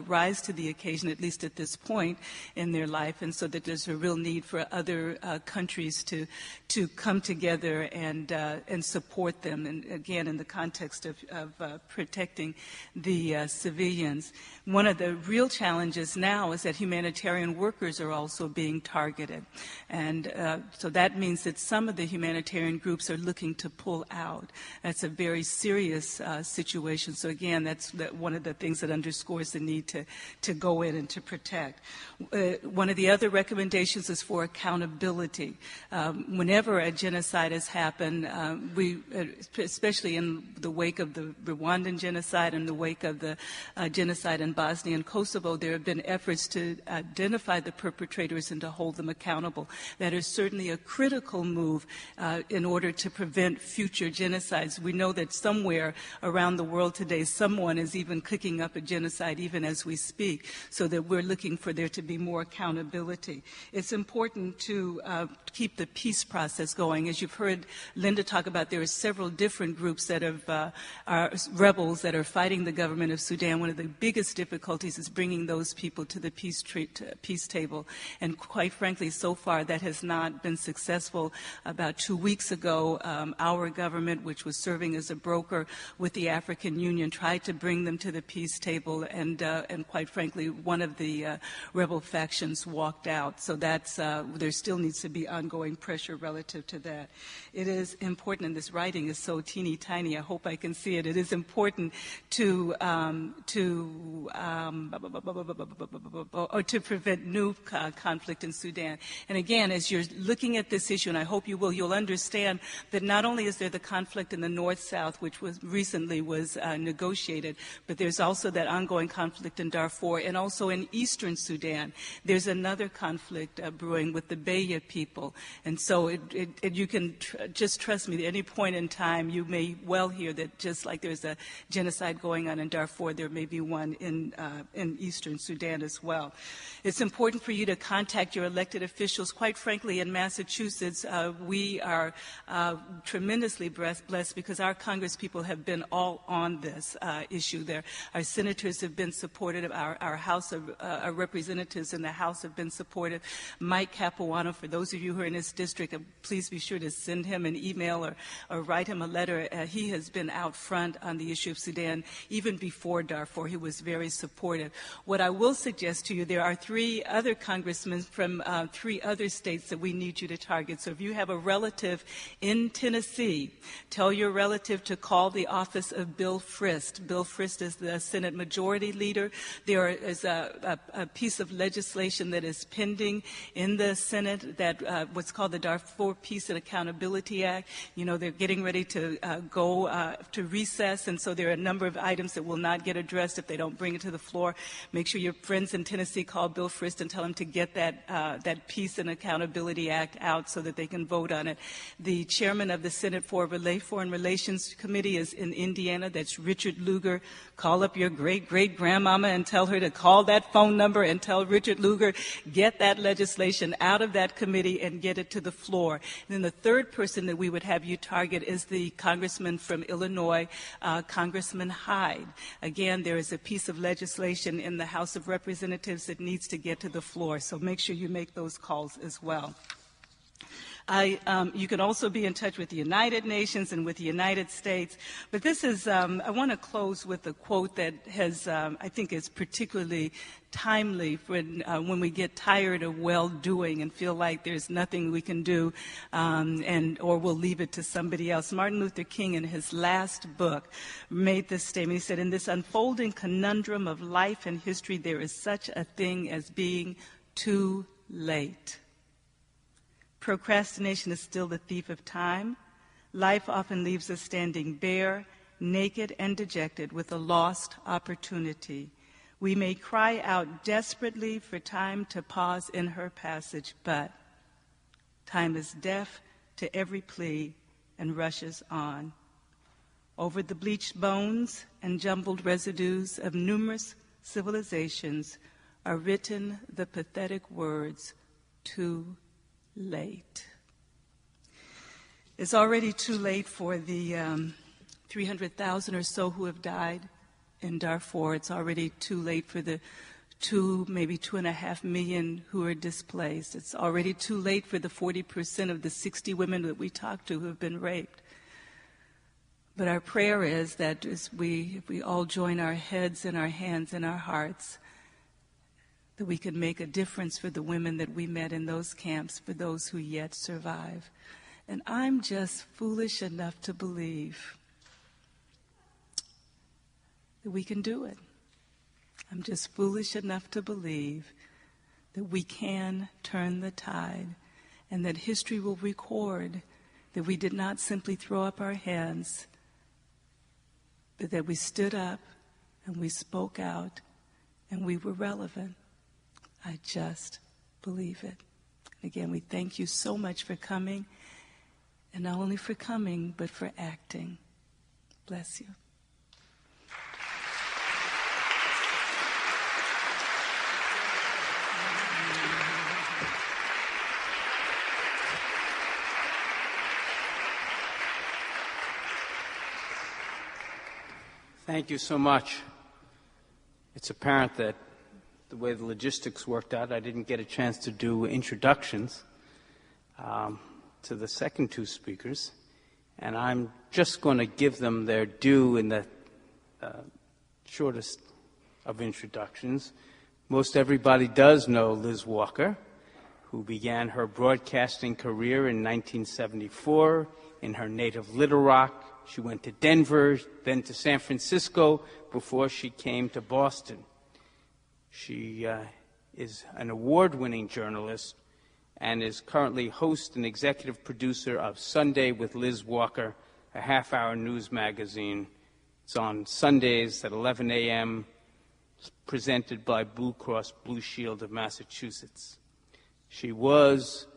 rise to the occasion, at least at this point in their life, and so that there's a real need for other countries to come together and support them, and again, in the context of protecting the civilians. One of the real challenges now is that humanitarian workers are also being targeted. And so that means that some of the humanitarian groups are looking to pull out. That's a very serious situation. So again, that's one of the things that underscores the need to go in and to protect. One of the other recommendations is for accountability. Whenever a genocide has happened, we, especially in the wake of the Rwandan genocide and the wake of the genocide in Bosnia and Kosovo, there have been efforts to identify the perpetrators and to hold them accountable. That is certainly a critical move in order to prevent future genocides. We know that somewhere around the world today, someone is even cooking up a genocide even as we speak, so that we're looking for there to be more accountability. It's important to keep the peace process going. As you've heard Linda talk about, there are several different groups that are rebels that are fighting the government of Sudan. One of the biggest difficulties is bringing those people to the peace table. And quite frankly, so far that has not been successful. About 2 weeks ago, our government, which was serving as a broker with the African Union, tried to bring them to the peace table, and quite frankly, one of the rebel factions walked out. So that's there still needs to be ongoing pressure relative to that. It is important, and this writing is so teeny tiny, I hope I can see it. It is important to prevent new conflict in Sudan. And again, as you're looking at this issue, and I hope you will, you'll understand that not only is there the conflict in the north-south, which was recently negotiated, but there's also that ongoing conflict in Darfur, and also in eastern Sudan. There's another conflict brewing with the Beya people. And so you can just trust me, at any point in time, you may well hear that just like there's a genocide going on in Darfur, there may be one in eastern Sudan as well. It's important for you to contact your elected officials. Quite frankly, in Massachusetts, we are tremendously blessed because our congresspeople have been all on this issue. Our senators have been supportive. Our House of our representatives in the House have been supportive. Mike Capuano, for those of you who are in this district, please be sure to send him an email or write him a letter. He has been out front on the issue of Sudan even before Darfur. He was very supportive. What I will suggest to you, there are 3 other congressmen from 3 other states that we need you to target. So if you have a relative in Tennessee, tell your relative to call the office of Bill Frist. Bill Frist is the Senate Majority Leader. There is a piece of legislation that is pending in the Senate that what's called the Darfur Peace and Accountability Act. You know, they're getting ready to go to recess, and so there are a number of items that will not get addressed if they don't bring it to the floor. Make sure your friends in Tennessee call Bill Frist and tell him to get that Peace and Accountability Act out so that they can vote on it. The chairman of the Senate Foreign Relations Committee is in Indiana. That's Richard Lugar. Call up your great-great-grandmama and tell her to call that phone number and tell Richard Lugar, get that legislation out of that committee and get it to the floor. And then the third person that we would have you target is the congressman from Illinois, Congressman Hyde. Again, there is a piece of legislation in the House of Representatives that needs to get to the floor, so make sure you make those calls as well. You can also be in touch with the United Nations and with the United States. But this is, I want to close with a quote that has, I think is particularly timely when we get tired of well-doing and feel like there's nothing we can do or we'll leave it to somebody else. Martin Luther King, in his last book, made this statement. He said, "In this unfolding conundrum of life and history, there is such a thing as being too late. Procrastination is still the thief of time. Life often leaves us standing bare, naked, and dejected with a lost opportunity. We may cry out desperately for time to pause in her passage, but time is deaf to every plea and rushes on. Over the bleached bones and jumbled residues of numerous civilizations are written the pathetic words, too late." It's already too late for the 300,000 or so who have died in Darfur. It's already too late for the maybe 2.5 million who are displaced. It's already too late for the 40% of the 60 women that we talked to who have been raped. But our prayer is that if we all join our heads and our hands and our hearts, that we can make a difference for the women that we met in those camps, for those who yet survive. And I'm just foolish enough to believe that we can do it. I'm just foolish enough to believe that we can turn the tide and that history will record that we did not simply throw up our hands, but that we stood up and we spoke out and we were relevant. I just believe it. Again, we thank you so much for coming, and not only for coming, but for acting. Bless you. Thank you so much. It's apparent that the way the logistics worked out, I didn't get a chance to do introductions to the second 2 speakers, and I'm just going to give them their due in the shortest of introductions. Most everybody does know Liz Walker. who began her broadcasting career in 1974 in her native Little Rock. She went to Denver, then to San Francisco, before she came to Boston. She is an award-winning journalist and is currently host and executive producer of Sunday with Liz Walker, a half-hour news magazine. It's on Sundays at 11 a.m., presented by Blue Cross Blue Shield of Massachusetts. She was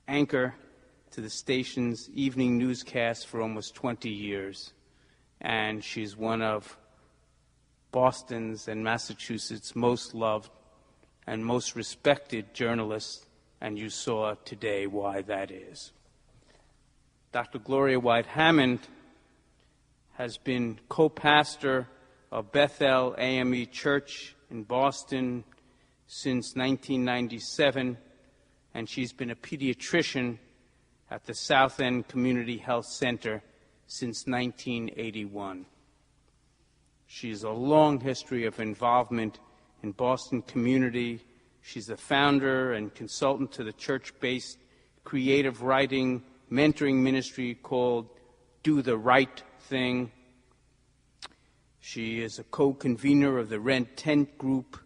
anchor to the station's evening newscast for almost 20 years, and she's one of Boston's and Massachusetts' most loved and most respected journalists, and you saw today why that is. Dr. Gloria White-Hammond has been co-pastor of Bethel AME Church in Boston since 1997, and she's been a pediatrician at the South End Community Health Center since 1981. She has a long history of involvement in Boston community. She's the founder and consultant to the church-based creative writing mentoring ministry called Do the Right Thing. She is a co-convener of the Rent Tent Group,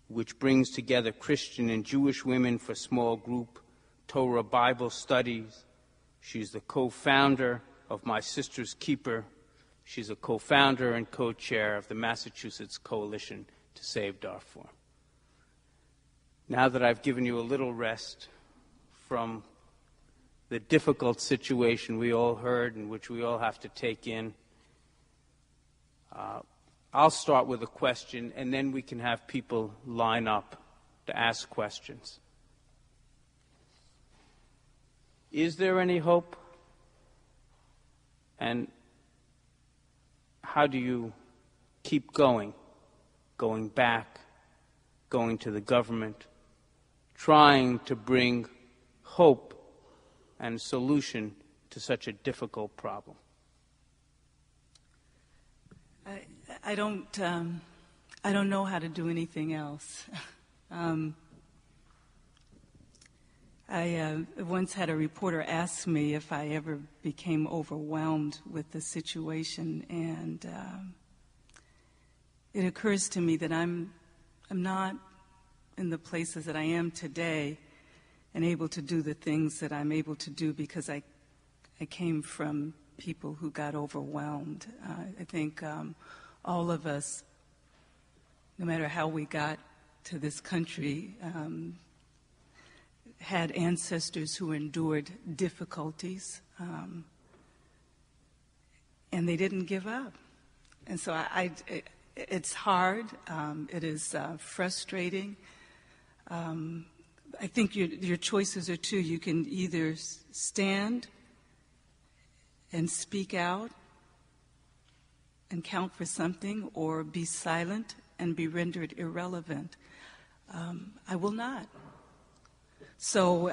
which brings together Christian and Jewish women for small group Torah Bible studies. She's the co-founder of My Sister's Keeper. She's a co-founder and co-chair of the Massachusetts Coalition to Save Darfur. Now that I've given you a little rest from the difficult situation we all heard and which we all have to take in, I'll start with a question, and then we can have people line up to ask questions. Is there any hope? And how do you keep going back, going to the government, trying to bring hope and solution to such a difficult problem? I don't know how to do anything else. I once had a reporter ask me if I ever became overwhelmed with the situation, and it occurs to me that I'm not in the places that I am today and able to do the things that I'm able to do because I came from people who got overwhelmed. I think all of us, no matter how we got to this country, had ancestors who endured difficulties, and they didn't give up. And so it's hard. It is frustrating. I think your choices are two. You can either stand and speak out and count for something, or be silent and be rendered irrelevant. I will not. So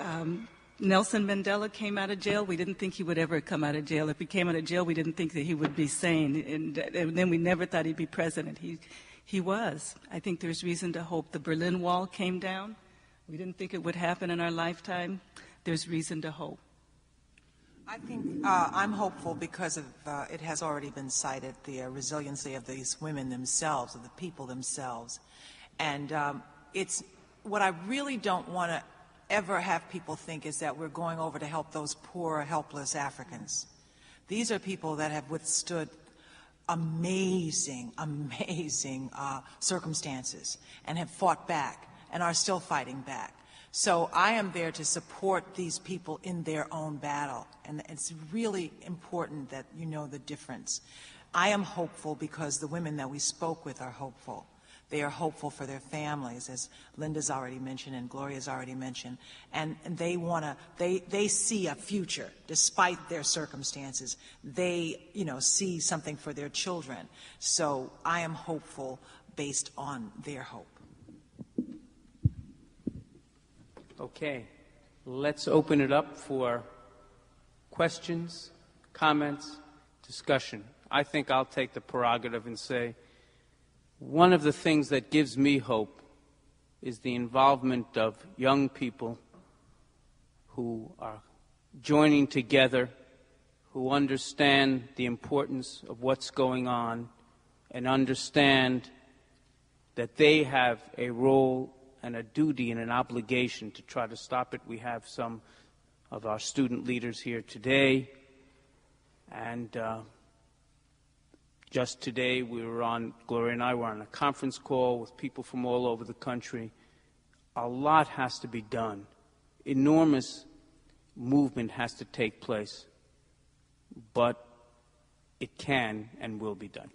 Nelson Mandela came out of jail. We didn't think he would ever come out of jail. If he came out of jail, we didn't think that he would be sane. And then we never thought he'd be president. He was. I think there's reason to hope. The Berlin Wall came down. We didn't think it would happen in our lifetime. There's reason to hope. I think I'm hopeful because of, it has already been cited, the resiliency of these women themselves, of the people themselves. And it's what I really don't want to ever have people think is that we're going over to help those poor, helpless Africans. These are people that have withstood amazing circumstances and have fought back and are still fighting back. So I am there to support these people in their own battle, and it's really important that you know the difference. I am hopeful because the women that we spoke with are hopeful. They are hopeful for their families, as Linda's already mentioned and Gloria's already mentioned, and they see a future despite their circumstances. They, see something for their children. So I am hopeful based on their hope. Okay, let's open it up for questions, comments, discussion. I think I'll take the prerogative and say one of the things that gives me hope is the involvement of young people who are joining together, who understand the importance of what's going on and understand that they have a role and a duty and an obligation to try to stop it. We have some of our student leaders here today, and just today Gloria and I were on a conference call with people from all over the country. A lot has to be done. Enormous movement has to take place, but it can and will be done.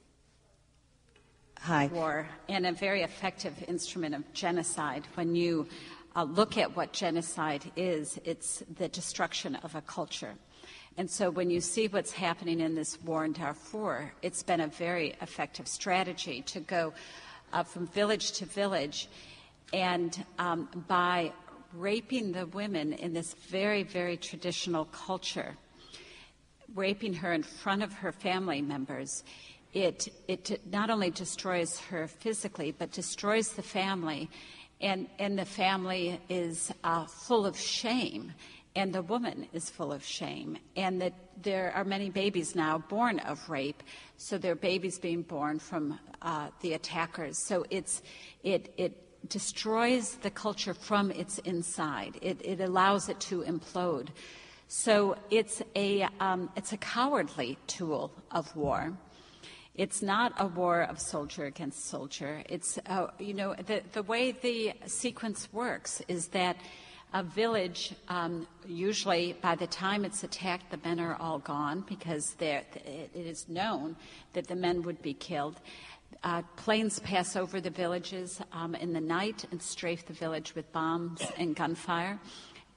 Hi. War and a very effective instrument of genocide. When you look at what genocide is, it's the destruction of a culture. And so when you see what's happening in this war in Darfur, it's been a very effective strategy to go from village to village, and by raping the women in this very, very traditional culture, raping her in front of her family members, it not only destroys her physically, but destroys the family, and the family is full of shame, and the woman is full of shame, and that there are many babies now born of rape, so there are babies being born from the attackers. So it destroys the culture from its inside. It allows it to implode. So it's a cowardly tool of war. It's not a war of soldier against soldier. It's, the way the sequence works is that a village, usually by the time it's attacked, the men are all gone because it is known that the men would be killed. Planes pass over the villages in the night and strafe the village with bombs and gunfire.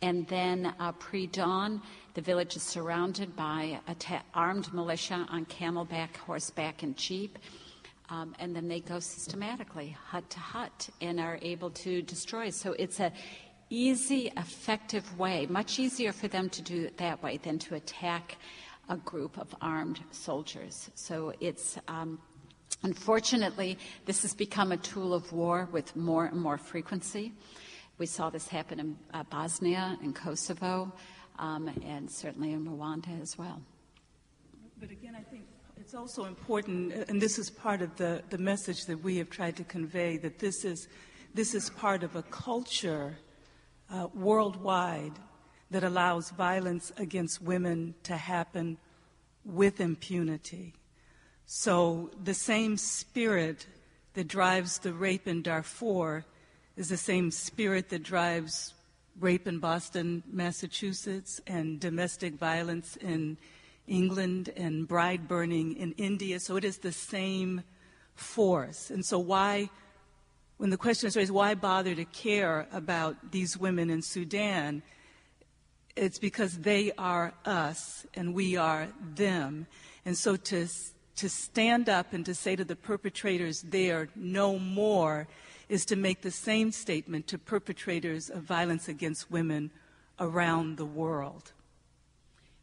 And then pre-dawn, the village is surrounded by armed militia on camelback, horseback, and jeep. And then they go systematically, hut to hut, and are able to destroy. So it's an easy, effective way, much easier for them to do it that way than to attack a group of armed soldiers. So it's, unfortunately, this has become a tool of war with more and more frequency. We saw this happen in Bosnia and Kosovo, and certainly in Rwanda as well. But again, I think it's also important, and this is part of the message that we have tried to convey, that this is part of a culture worldwide that allows violence against women to happen with impunity. So the same spirit that drives the rape in Darfur is the same spirit that drives rape in Boston, Massachusetts, and domestic violence in England, and bride burning in India. So it is the same force. And so when the question is raised, why bother to care about these women in Sudan? It's because they are us and we are them. And so to stand up and to say to the perpetrators there, no more, is to make the same statement to perpetrators of violence against women around the world.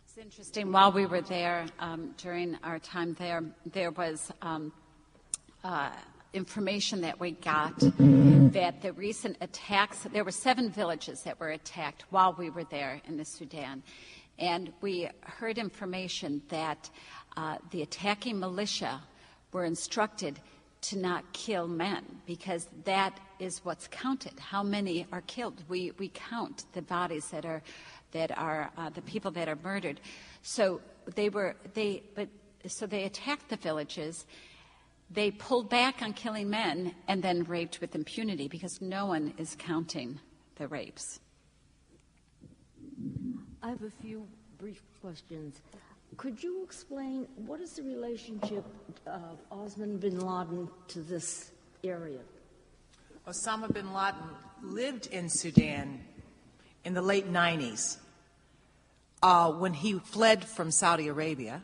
It's interesting. While we were there, during our time there was information that we got that the recent attacks, there were 7 villages that were attacked while we were there in the Sudan. And we heard information that the attacking militia were instructed to not kill men, because that is what's counted. How many are killed? We count the bodies that are the people that are murdered. So they attacked the villages. They pulled back on killing men and then raped with impunity because no one is counting the rapes. I have a few brief questions. Could you explain what is the relationship of Osman bin Laden to this area? Osama bin Laden lived in Sudan in the late 90s when he fled from Saudi Arabia,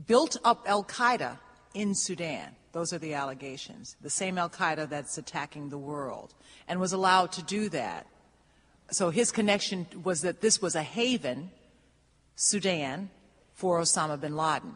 built up al-Qaeda in Sudan. Those are the allegations. The same al-Qaeda that's attacking the world, and was allowed to do that. So his connection was that this was a haven, Sudan, for Osama bin Laden.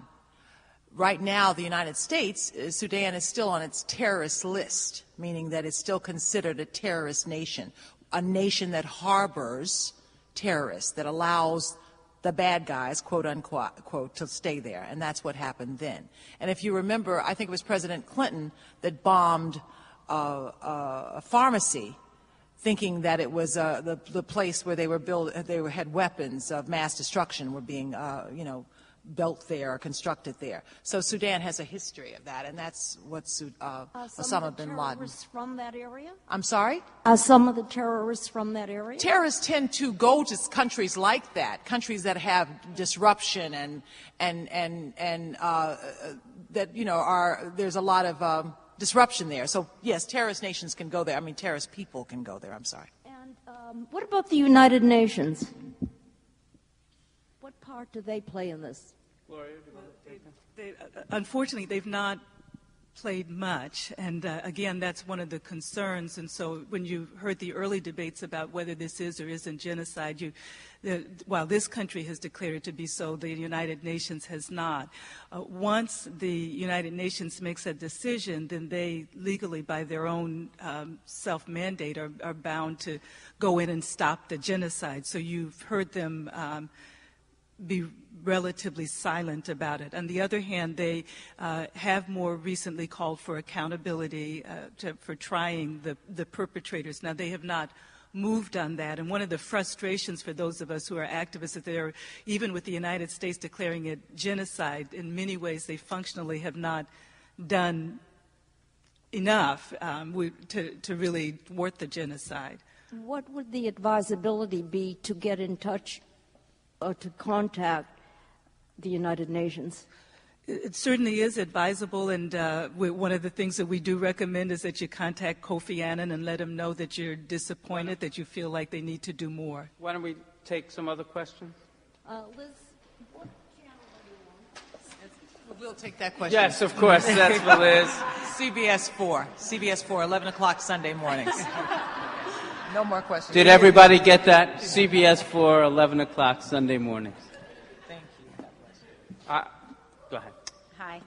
right now, the United States, Sudan is still on its terrorist list, meaning that it's still considered a terrorist nation, a nation that harbors terrorists, that allows the bad guys, quote unquote, to stay there. And that's what happened then. And if you remember, I think it was President Clinton that bombed a pharmacy, thinking that it was the place where they had weapons of mass destruction were being, built there or constructed there. So Sudan has a history of that, and that's what Osama bin Laden. Terrorists from that area? I'm sorry? Are some of the terrorists from that area? Terrorists tend to go to countries like that, countries that have disruption and that there's a lot of disruption there. So yes, terrorist nations can go there. I mean, terrorist people can go there. I'm sorry. And what about the United Nations? What part do they play in this? Gloria, unfortunately, they've not played much, and again, that's one of the concerns. And so when you heard the early debates about whether this is or isn't genocide, while this country has declared it to be so, the United Nations has not. Once the United Nations makes a decision, then they legally, by their own self-mandate, are bound to go in and stop the genocide. So you've heard them be relatively silent about it. On the other hand, they have more recently called for accountability for trying the perpetrators. Now, they have not moved on that, and one of the frustrations for those of us who are activists that they're, even with the United States declaring it genocide, in many ways they functionally have not done enough to really thwart the genocide. What would the advisability be to get in touch or to contact the United Nations? It certainly is advisable, and one of the things that we do recommend is that you contact Kofi Annan and let him know that you're disappointed, that you feel like they need to do more. Why don't we take some other questions? Liz, what channel are you on? We'll take that question. Yes, of course, that's for Liz. CBS 4, 11 o'clock Sunday mornings. No more questions. Did everybody get that? CBS 4, 11 o'clock Sunday mornings. Thank you. Go ahead. Hi.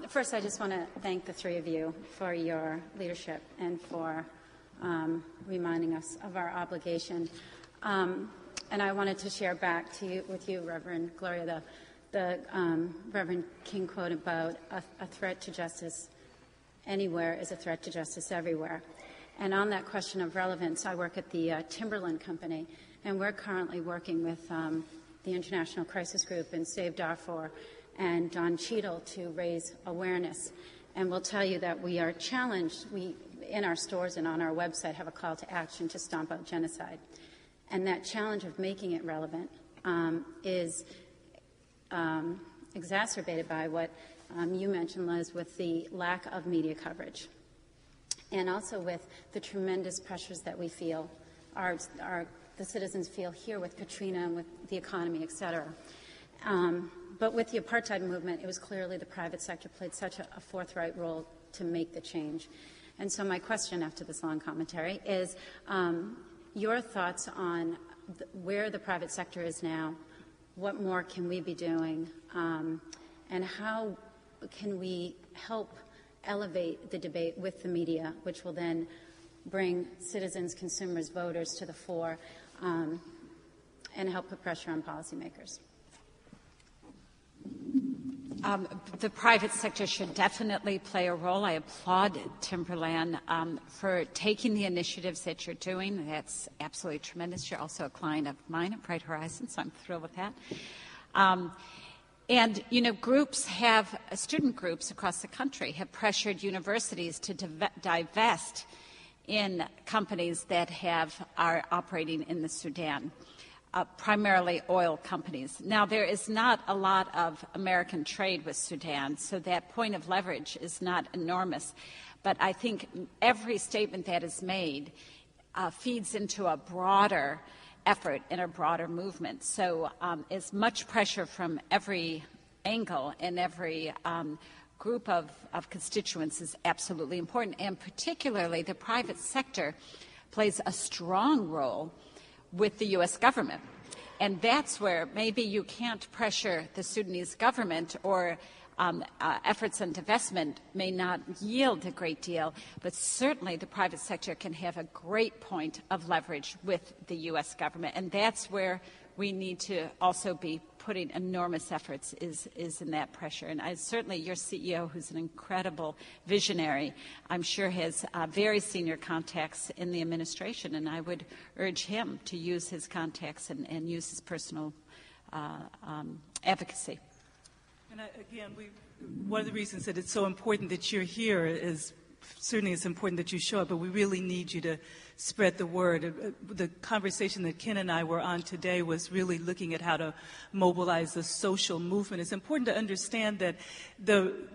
First, I just want to thank the three of you for your leadership and for reminding us of our obligation. And I wanted to share back with you, Reverend Gloria, the Reverend King quote about a threat to justice anywhere is a threat to justice everywhere. And on that question of relevance, I work at the Timberland Company, and we're currently working with the International Crisis Group and Save Darfur and Don Cheadle to raise awareness. And we'll tell you that we are challenged. We, in our stores and on our website, have a call to action to stomp out genocide. And that challenge of making it relevant is exacerbated by what you mentioned, Liz, with the lack of media coverage. And also with the tremendous pressures that we feel, the citizens feel here with Katrina and with the economy, et cetera. But with the apartheid movement, it was clearly the private sector played such a forthright role to make the change. And so my question after this long commentary is your thoughts on where the private sector is now, what more can we be doing, and how can we help elevate the debate with the media, which will then bring citizens, consumers, voters to the fore and help put pressure on policymakers. The private sector should definitely play a role. I applaud Timberland for taking the initiatives that you're doing. That's absolutely tremendous. You're also a client of mine at Bright Horizons, so I'm thrilled with that. And, you know, student groups across the country have pressured universities to divest in companies that are operating in the Sudan, primarily oil companies. Now, there is not a lot of American trade with Sudan, so that point of leverage is not enormous. But I think every statement that is made feeds into a broader effort and a broader movement. So as much pressure from every angle and every group of constituents is absolutely important, and particularly the private sector plays a strong role with the U.S. government. And that's where maybe you can't pressure the Sudanese government or efforts and divestment may not yield a great deal, but certainly the private sector can have a great point of leverage with the U.S. government, and that's where we need to also be putting enormous efforts is in that pressure. And certainly your CEO, who's an incredible visionary, I'm sure has very senior contacts in the administration, and I would urge him to use his contacts and use his personal advocacy. And one of the reasons that it's so important that you're here is certainly it's important that you show up, but we really need you to spread the word. The conversation that Ken and I were on today was really looking at how to mobilize the social movement. It's important to understand that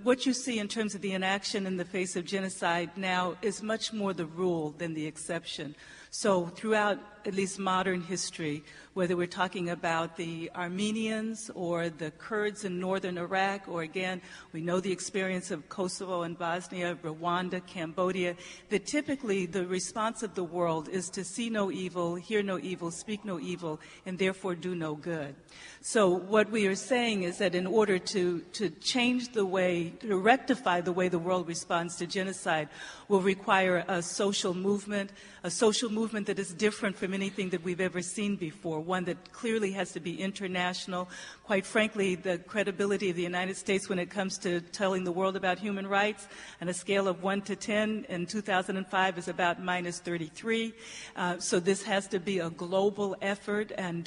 what you see in terms of the inaction in the face of genocide now is much more the rule than the exception. So throughout at least modern history, whether we're talking about the Armenians or the Kurds in northern Iraq, or again, we know the experience of Kosovo and Bosnia, Rwanda, Cambodia, that typically the response of the world is to see no evil, hear no evil, speak no evil, and therefore do no good. So what we are saying is that in order to change the way, to rectify the way the world responds to genocide, will require a social movement that is different from anything that we've ever seen before, one that clearly has to be international. Quite frankly, the credibility of the United States when it comes to telling the world about human rights on a scale of 1 to 10 in 2005 is about minus 33. So this has to be a global effort, and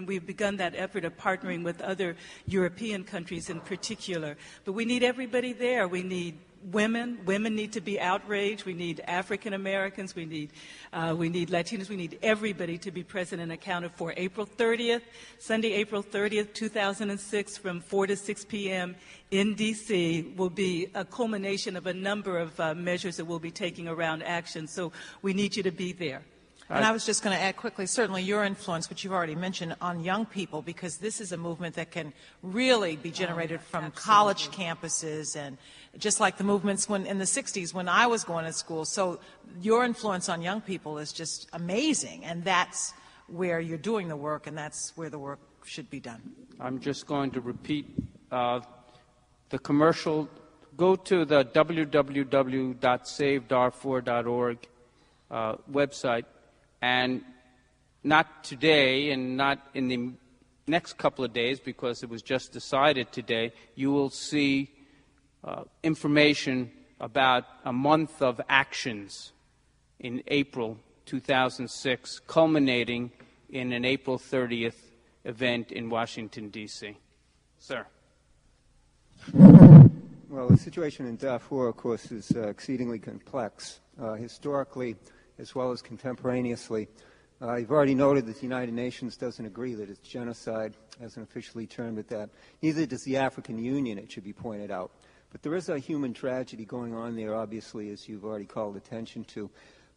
we've begun that effort of partnering with other European countries in particular. But we need everybody there. We need women. Women need to be outraged. We need African Americans. We need Latinos. We need everybody to be present and accounted for. April 30th, Sunday, April 30th, 2006, from 4 to 6 p.m. in D.C. will be a culmination of a number of measures that we'll be taking around action. So we need you to be there. And I was just going to add quickly, certainly your influence, which you've already mentioned, on young people, because this is a movement that can really be generated from college campuses, and just like the movements in the 60s when I was going to school. So your influence on young people is just amazing, and that's where you're doing the work, and that's where the work should be done. I'm just going to repeat the commercial. Go to the www.savedarfur.org website. And not today and not in the next couple of days, because it was just decided today, you will see information about a month of actions in April 2006, culminating in an April 30th event in Washington, D.C. Sir. Well, the situation in Darfur, of course, is exceedingly complex, historically as well as contemporaneously. You've already noted that the United Nations doesn't agree that it's genocide, hasn't officially termed it that. Neither does the African Union, it should be pointed out. But there is a human tragedy going on there, obviously, as you've already called attention to.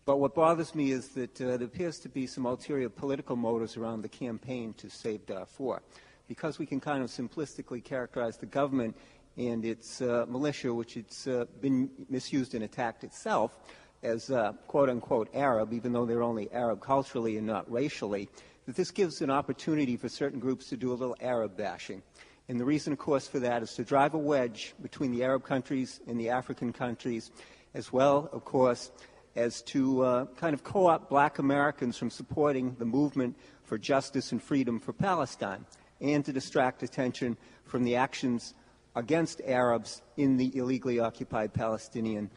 But what bothers me is that there appears to be some ulterior political motives around the campaign to save Darfur. Because we can kind of simplistically characterize the government and its militia, which it's been misused and attacked itself, as quote-unquote Arab, even though they're only Arab culturally and not racially, that this gives an opportunity for certain groups to do a little Arab bashing. And the reason, of course, for that is to drive a wedge between the Arab countries and the African countries, as well, of course, as to kind of co-opt black Americans from supporting the movement for justice and freedom for Palestine, and to distract attention from the actions against Arabs in the illegally occupied Palestinian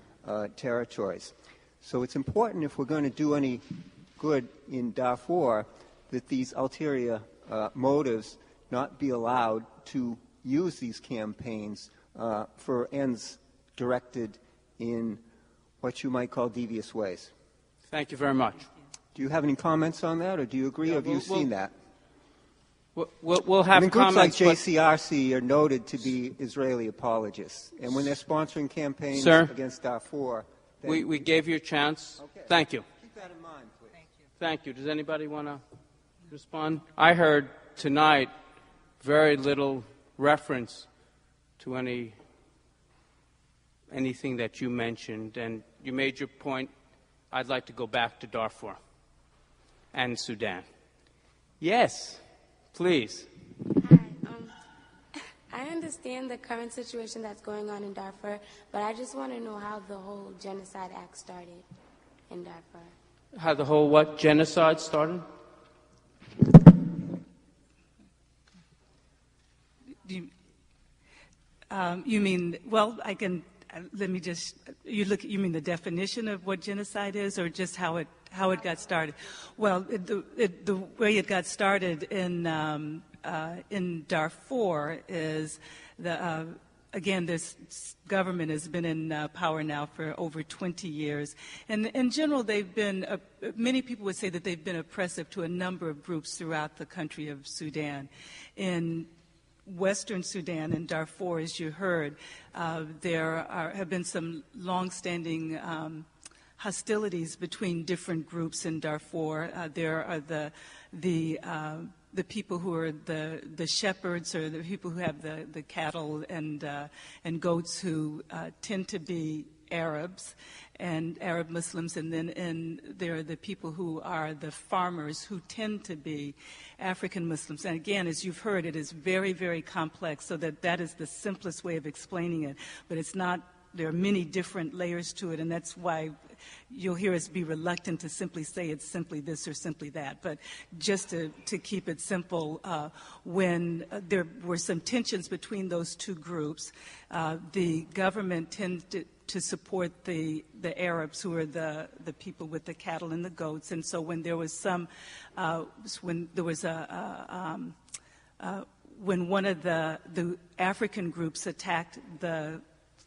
territories. So it's important, if we're going to do any good in Darfur, that these ulterior motives not be allowed to use these campaigns for ends directed in what you might call devious ways. Thank you very much. Do you have any comments on that, or do you agree, or have you seen that? We'll have groups comments. Like JCRC are noted to be Israeli apologists, and when they're sponsoring campaigns against Darfur... We gave you a chance. Okay. Thank you. Keep that in mind, please. Thank you. Does anybody want to respond? I heard tonight very little reference to anything that you mentioned, and you made your point. I'd like to go back to Darfur and Sudan. Yes, please. I understand the current situation that's going on in Darfur, but I just want to know how the whole Genocide Act started in Darfur. How the whole what? Genocide started? You mean, well, I can, let me just, you mean the definition of what genocide is, or just how it got started? Well, the way it got started in Darfur is again, this government has been in power now for over 20 years. And in general, they've been, many people would say that they've been oppressive to a number of groups throughout the country of Sudan. In Western Sudan, in Darfur, as you heard, there have been some long-standing hostilities between different groups in Darfur. There are the people who are the shepherds, or the people who have the cattle and goats, who tend to be Arabs and Arab Muslims, and then there are the people who are the farmers, who tend to be African Muslims. And again, as you've heard, it is very, very complex, so that is the simplest way of explaining it. But it's not, there are many different layers to it, and that's why you'll hear us be reluctant to simply say it's simply this or simply that. But just to keep it simple, when there were some tensions between those two groups, the government tended to support the Arabs, who are the people with the cattle and the goats. And so when there was some, when one of the African groups attacked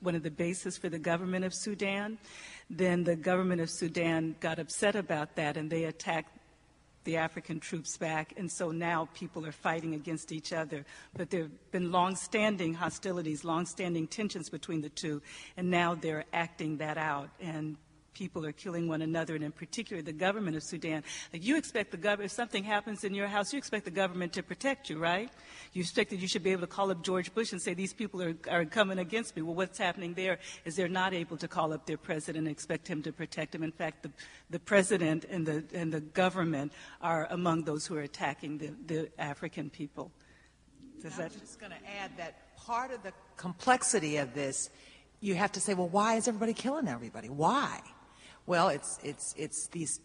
one of the bases for the government of Sudan, then the government of Sudan got upset about that, and they attacked the African troops back, and so now people are fighting against each other. But there have been long-standing hostilities, long-standing tensions between the two, and now they're acting that out, and people are killing one another, and in particular the government of Sudan. Like, you expect the government, if something happens in your house, you expect the government to protect you, right? You expect that you should be able to call up George Bush and say, these people are coming against me. Well, what's happening there is they're not able to call up their president and expect him to protect him. In fact, the president and the government are among those who are attacking the African people. I'm just going to add that part of the complexity of this, you have to say, well, why is everybody killing everybody? Why? Well, it's these,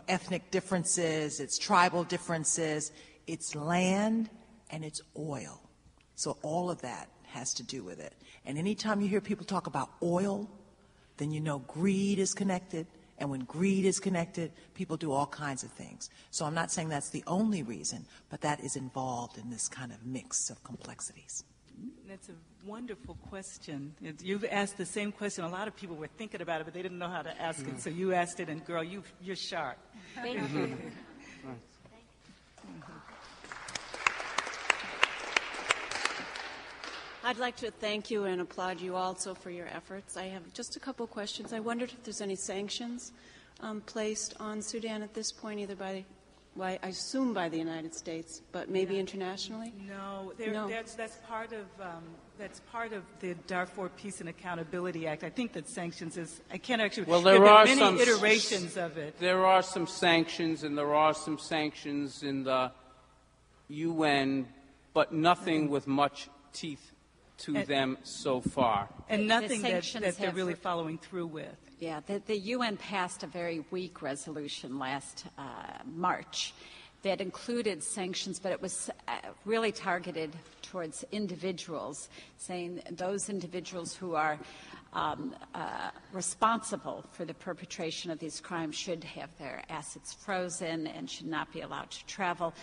ethnic differences, it's tribal differences, it's land, and it's oil. So all of that has to do with it. And anytime you hear people talk about oil, then you know greed is connected. And when greed is connected, people do all kinds of things. So I'm not saying that's the only reason, but that is involved in this kind of mix of complexities. That's a wonderful question. You've asked the same question. A lot of people were thinking about it, but they didn't know how to ask it. So you asked it, and girl, you're sharp. Thank you. I'd like to thank you and applaud you also for your efforts. I have just a couple of questions. I wondered if there's any sanctions placed on Sudan at this point, either by, I assume by the United States, but maybe internationally? No, that's part of the Darfur Peace and Accountability Act. I think that sanctions is, I can't actually, well, there are many iterations of it. There are some sanctions, and there are some sanctions in the UN, but nothing with much teeth to them so far. And nothing that they're really following through with. Yeah, the UN passed a very weak resolution last March that included sanctions, but it was really targeted towards individuals, saying those individuals who are responsible for the perpetration of these crimes should have their assets frozen and should not be allowed to travel.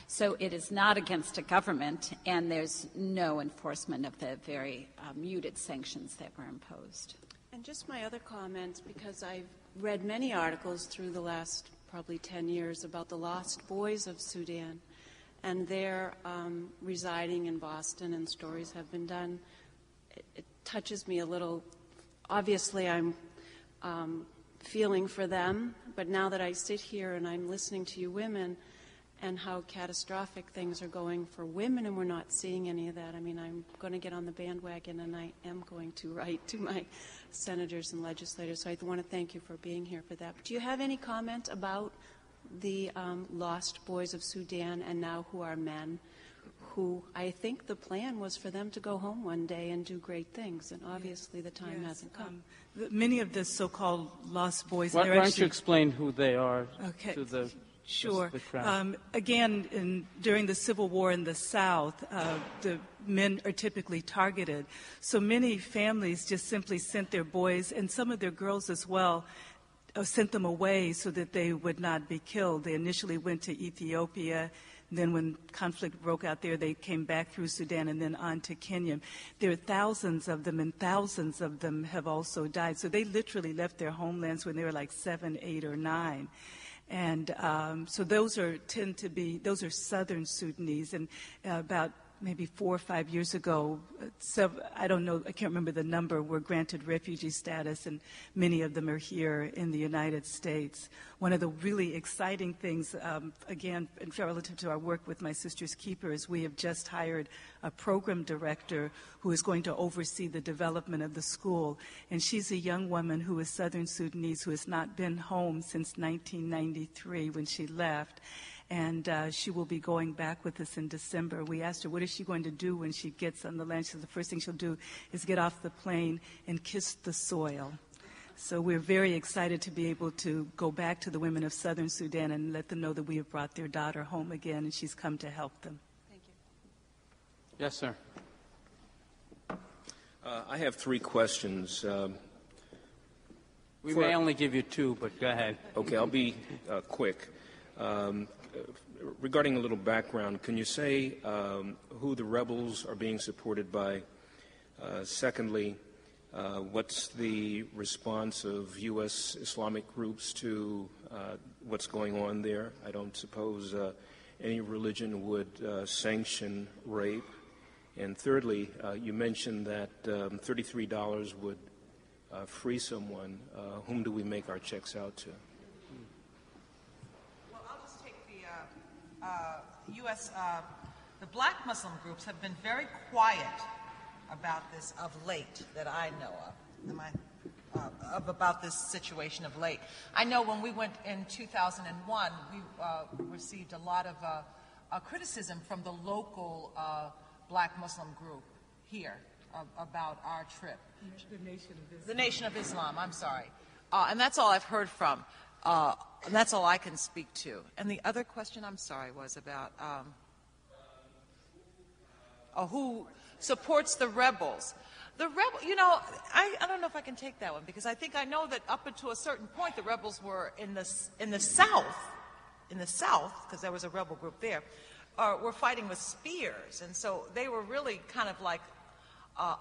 So it is not against a government, and there's no enforcement of the very muted sanctions that were imposed. And just my other comment, because I've read many articles through the last probably 10 years about the lost boys of Sudan, and they're residing in Boston, and stories have been done. It touches me a little. Obviously, I'm feeling for them, but now that I sit here and I'm listening to you women and how catastrophic things are going for women, and we're not seeing any of that. I mean, I'm going to get on the bandwagon, and I am going to write to my senators and legislators, so I want to thank you for being here for that. But do you have any comment about the lost boys of Sudan, and now who are men, who I think the plan was for them to go home one day and do great things, and obviously the time hasn't come. Many of the so-called lost boys. Why don't you explain who they are to the Sure. the crowd? Again, during the Civil War in the South, the men are typically targeted. So many families just simply sent their boys, and some of their girls as well, sent them away so that they would not be killed. They initially went to Ethiopia. Then when conflict broke out there, they came back through Sudan and then on to Kenya. There are thousands of them, and thousands of them have also died. So they literally left their homelands when they were like 7, 8, or 9. And so those are southern Sudanese. And about maybe 4 or 5 years ago, I don't know, I can't remember the number, were granted refugee status, and many of them are here in the United States. One of the really exciting things, again, relative to our work with My Sister's Keeper, is we have just hired a program director who is going to oversee the development of the school. And she's a young woman who is Southern Sudanese, who has not been home since 1993 when she left. And she will be going back with us in December. We asked her, what is she going to do when she gets on the land? She said the first thing she'll do is get off the plane and kiss the soil. So we're very excited to be able to go back to the women of Southern Sudan and let them know that we have brought their daughter home again, and she's come to help them. Thank you. Yes, sir. I have 3 questions. We may only give you 2, but go ahead. Okay, I'll be quick. Regarding a little background, can you say who the rebels are being supported by? Secondly, what's the response of U.S. Islamic groups to what's going on there? I don't suppose any religion would sanction rape. And thirdly, you mentioned that $33 would free someone. Whom do we make our checks out to? U.S. The black Muslim groups have been very quiet about this of late, that I know of, about this situation of late. I know when we went in 2001, we received a lot of criticism from the local black Muslim group here about our trip. The Nation of Islam, I'm sorry. And that's all I've heard from. And that's all I can speak to. And the other question, I'm sorry, was about who supports the rebels. The rebel, I don't know if I can take that one, because I think I know that up until a certain point, the rebels were in the South, because there was a rebel group there, were fighting with spears, and so they were really kind of like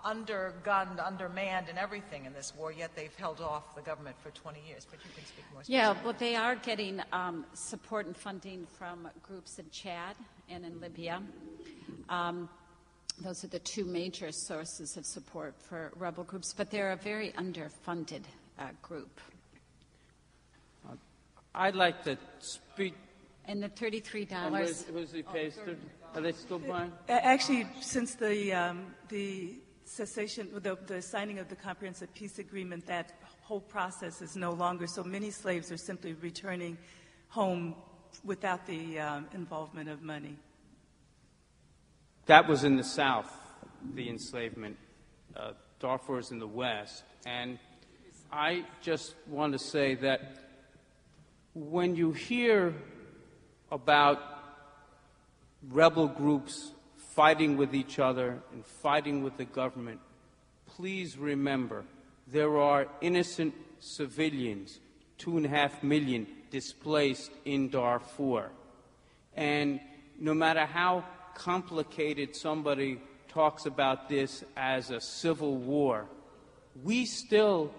undergunned, undermanned, and everything in this war, yet they've held off the government for 20 years. But you can speak more specifically. Yeah, well, they are getting support and funding from groups in Chad and in Libya. Those are the 2 major sources of support for rebel groups, but they're a very underfunded group. I'd like to speak. And the $33. Who's the pastor? Are they still buying? Actually, since the cessation, the signing of the Comprehensive Peace Agreement, that whole process is no longer. So many slaves are simply returning home without the involvement of money. That was in the South, the enslavement. Darfur is in the West. And I just want to say that when you hear about rebel groups fighting with each other and fighting with the government, please remember there are innocent civilians, 2.5 million displaced in Darfur. And no matter how complicated somebody talks about this as a civil war, we still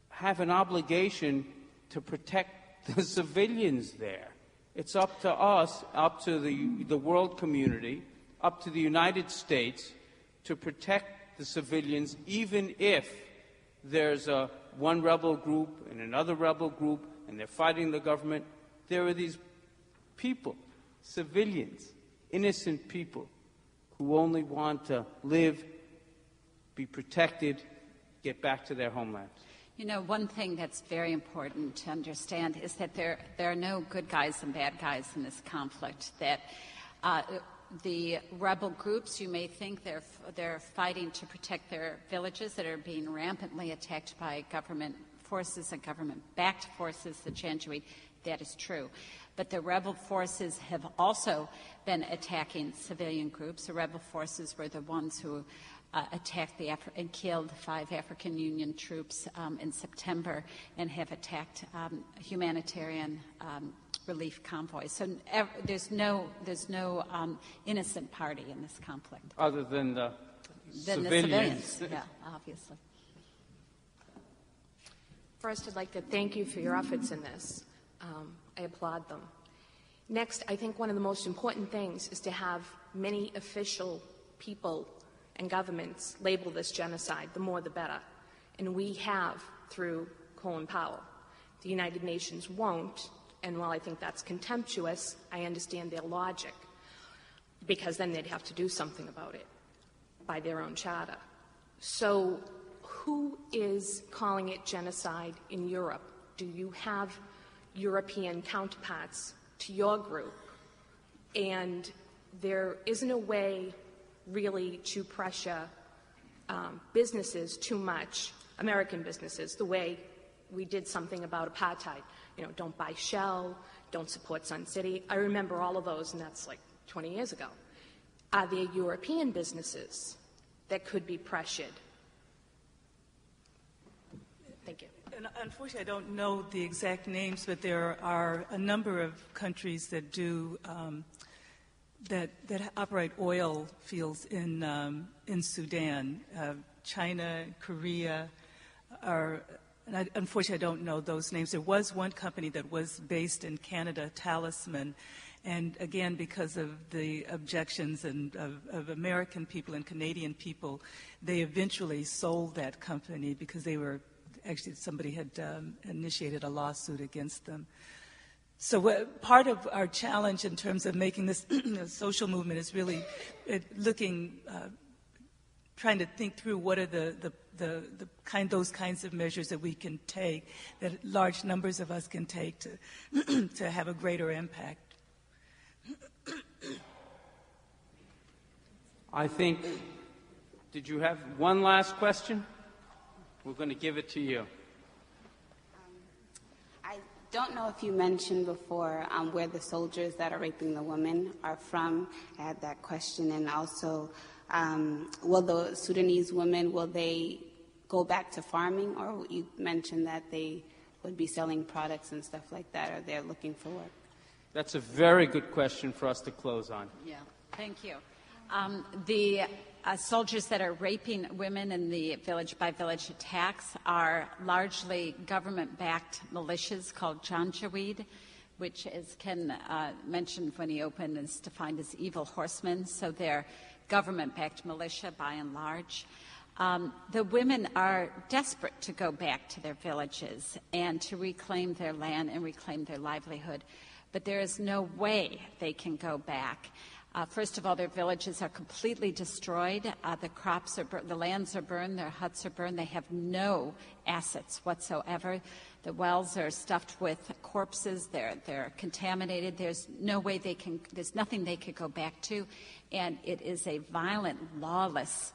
have an obligation to protect the civilians there. It's up to us, up to the world community, up to the United States to protect the civilians, even if there's one rebel group and another rebel group and they're fighting the government. There are these people, civilians, innocent people, who only want to live, be protected, get back to their homelands. One thing that's very important to understand is that there are no good guys and bad guys in this conflict. That the rebel groups, you may think they're fighting to protect their villages that are being rampantly attacked by government forces and government-backed forces, the Janjaweed. That is true. But the rebel forces have also been attacking civilian groups. The rebel forces were the ones who attacked and killed 5 African Union troops in September and have attacked humanitarian relief convoys. So there's no innocent party in this conflict. Other than the civilians. Yeah, obviously. First, I'd like to thank you for your efforts in this. I applaud them. Next, I think one of the most important things is to have many official people and governments label this genocide. The more, the better. And we have through Colin Powell. The United Nations won't, and while I think that's contemptuous, I understand their logic, because then they'd have to do something about it by their own charter. So who is calling it genocide in Europe? Do you have European counterparts to your group? And there isn't a way really to pressure businesses too much, American businesses, the way we did something about apartheid. You know, don't buy Shell, don't support Sun City. I remember all of those, and that's like 20 years ago. Are there European businesses that could be pressured? Thank you. And unfortunately, I don't know the exact names, but there are a number of countries that do that operate oil fields in Sudan. China, Korea are. And unfortunately, I don't know those names. There was one company that was based in Canada, Talisman, and again, because of the objections of American people and Canadian people, they eventually sold that company because they were. Actually, somebody had initiated a lawsuit against them. So part of our challenge in terms of making this social movement is really trying to think through what are those kinds of measures that we can take, that large numbers of us can take to have a greater impact. I think, did you have one last question? We're going to give it to you. I don't know if you mentioned before where the soldiers that are raping the women are from. I had that question. And also, will the Sudanese women, will they go back to farming? Or you mentioned that they would be selling products and stuff like that, or they're looking for work? That's a very good question for us to close on. Yeah, thank you. The soldiers that are raping women in the village-by-village attacks are largely government-backed militias called Janjaweed, which, as Ken mentioned when he opened, is defined as evil horsemen. So they're government-backed militia by and large. The women are desperate to go back to their villages and to reclaim their land and reclaim their livelihood. But there is no way they can go back. First of all, their villages are completely destroyed. The lands are burned, their huts are burned. They have no assets whatsoever. The wells are stuffed with corpses. They're contaminated. There's no way there's nothing they could go back to. And it is a violent, lawless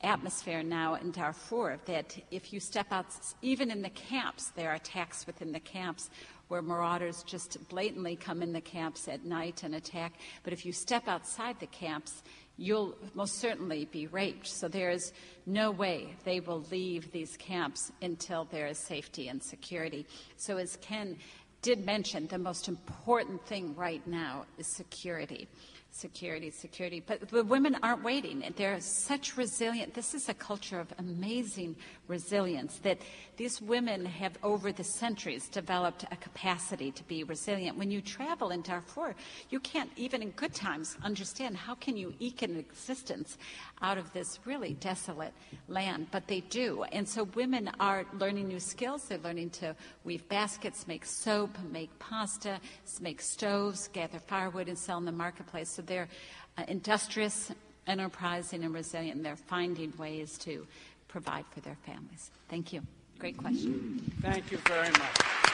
atmosphere now in Darfur that if you step out, even in the camps, there are attacks within the camps where marauders just blatantly come in the camps at night and attack. But if you step outside the camps, you'll most certainly be raped. So there is no way they will leave these camps until there is safety and security. So as Ken did mention, the most important thing right now is security. Security. But the women aren't waiting. They're such resilient. This is a culture of amazing resilience that these women have, over the centuries, developed a capacity to be resilient. When you travel in Darfur, you can't, even in good times, understand how can you eke an existence out of this really desolate land. But they do. And so women are learning new skills. They're learning to weave baskets, make soap, make pasta, make stoves, gather firewood, and sell in the marketplace. So they're industrious, enterprising, and resilient, and they're finding ways to provide for their families. Thank you. Great question. Thank you very much.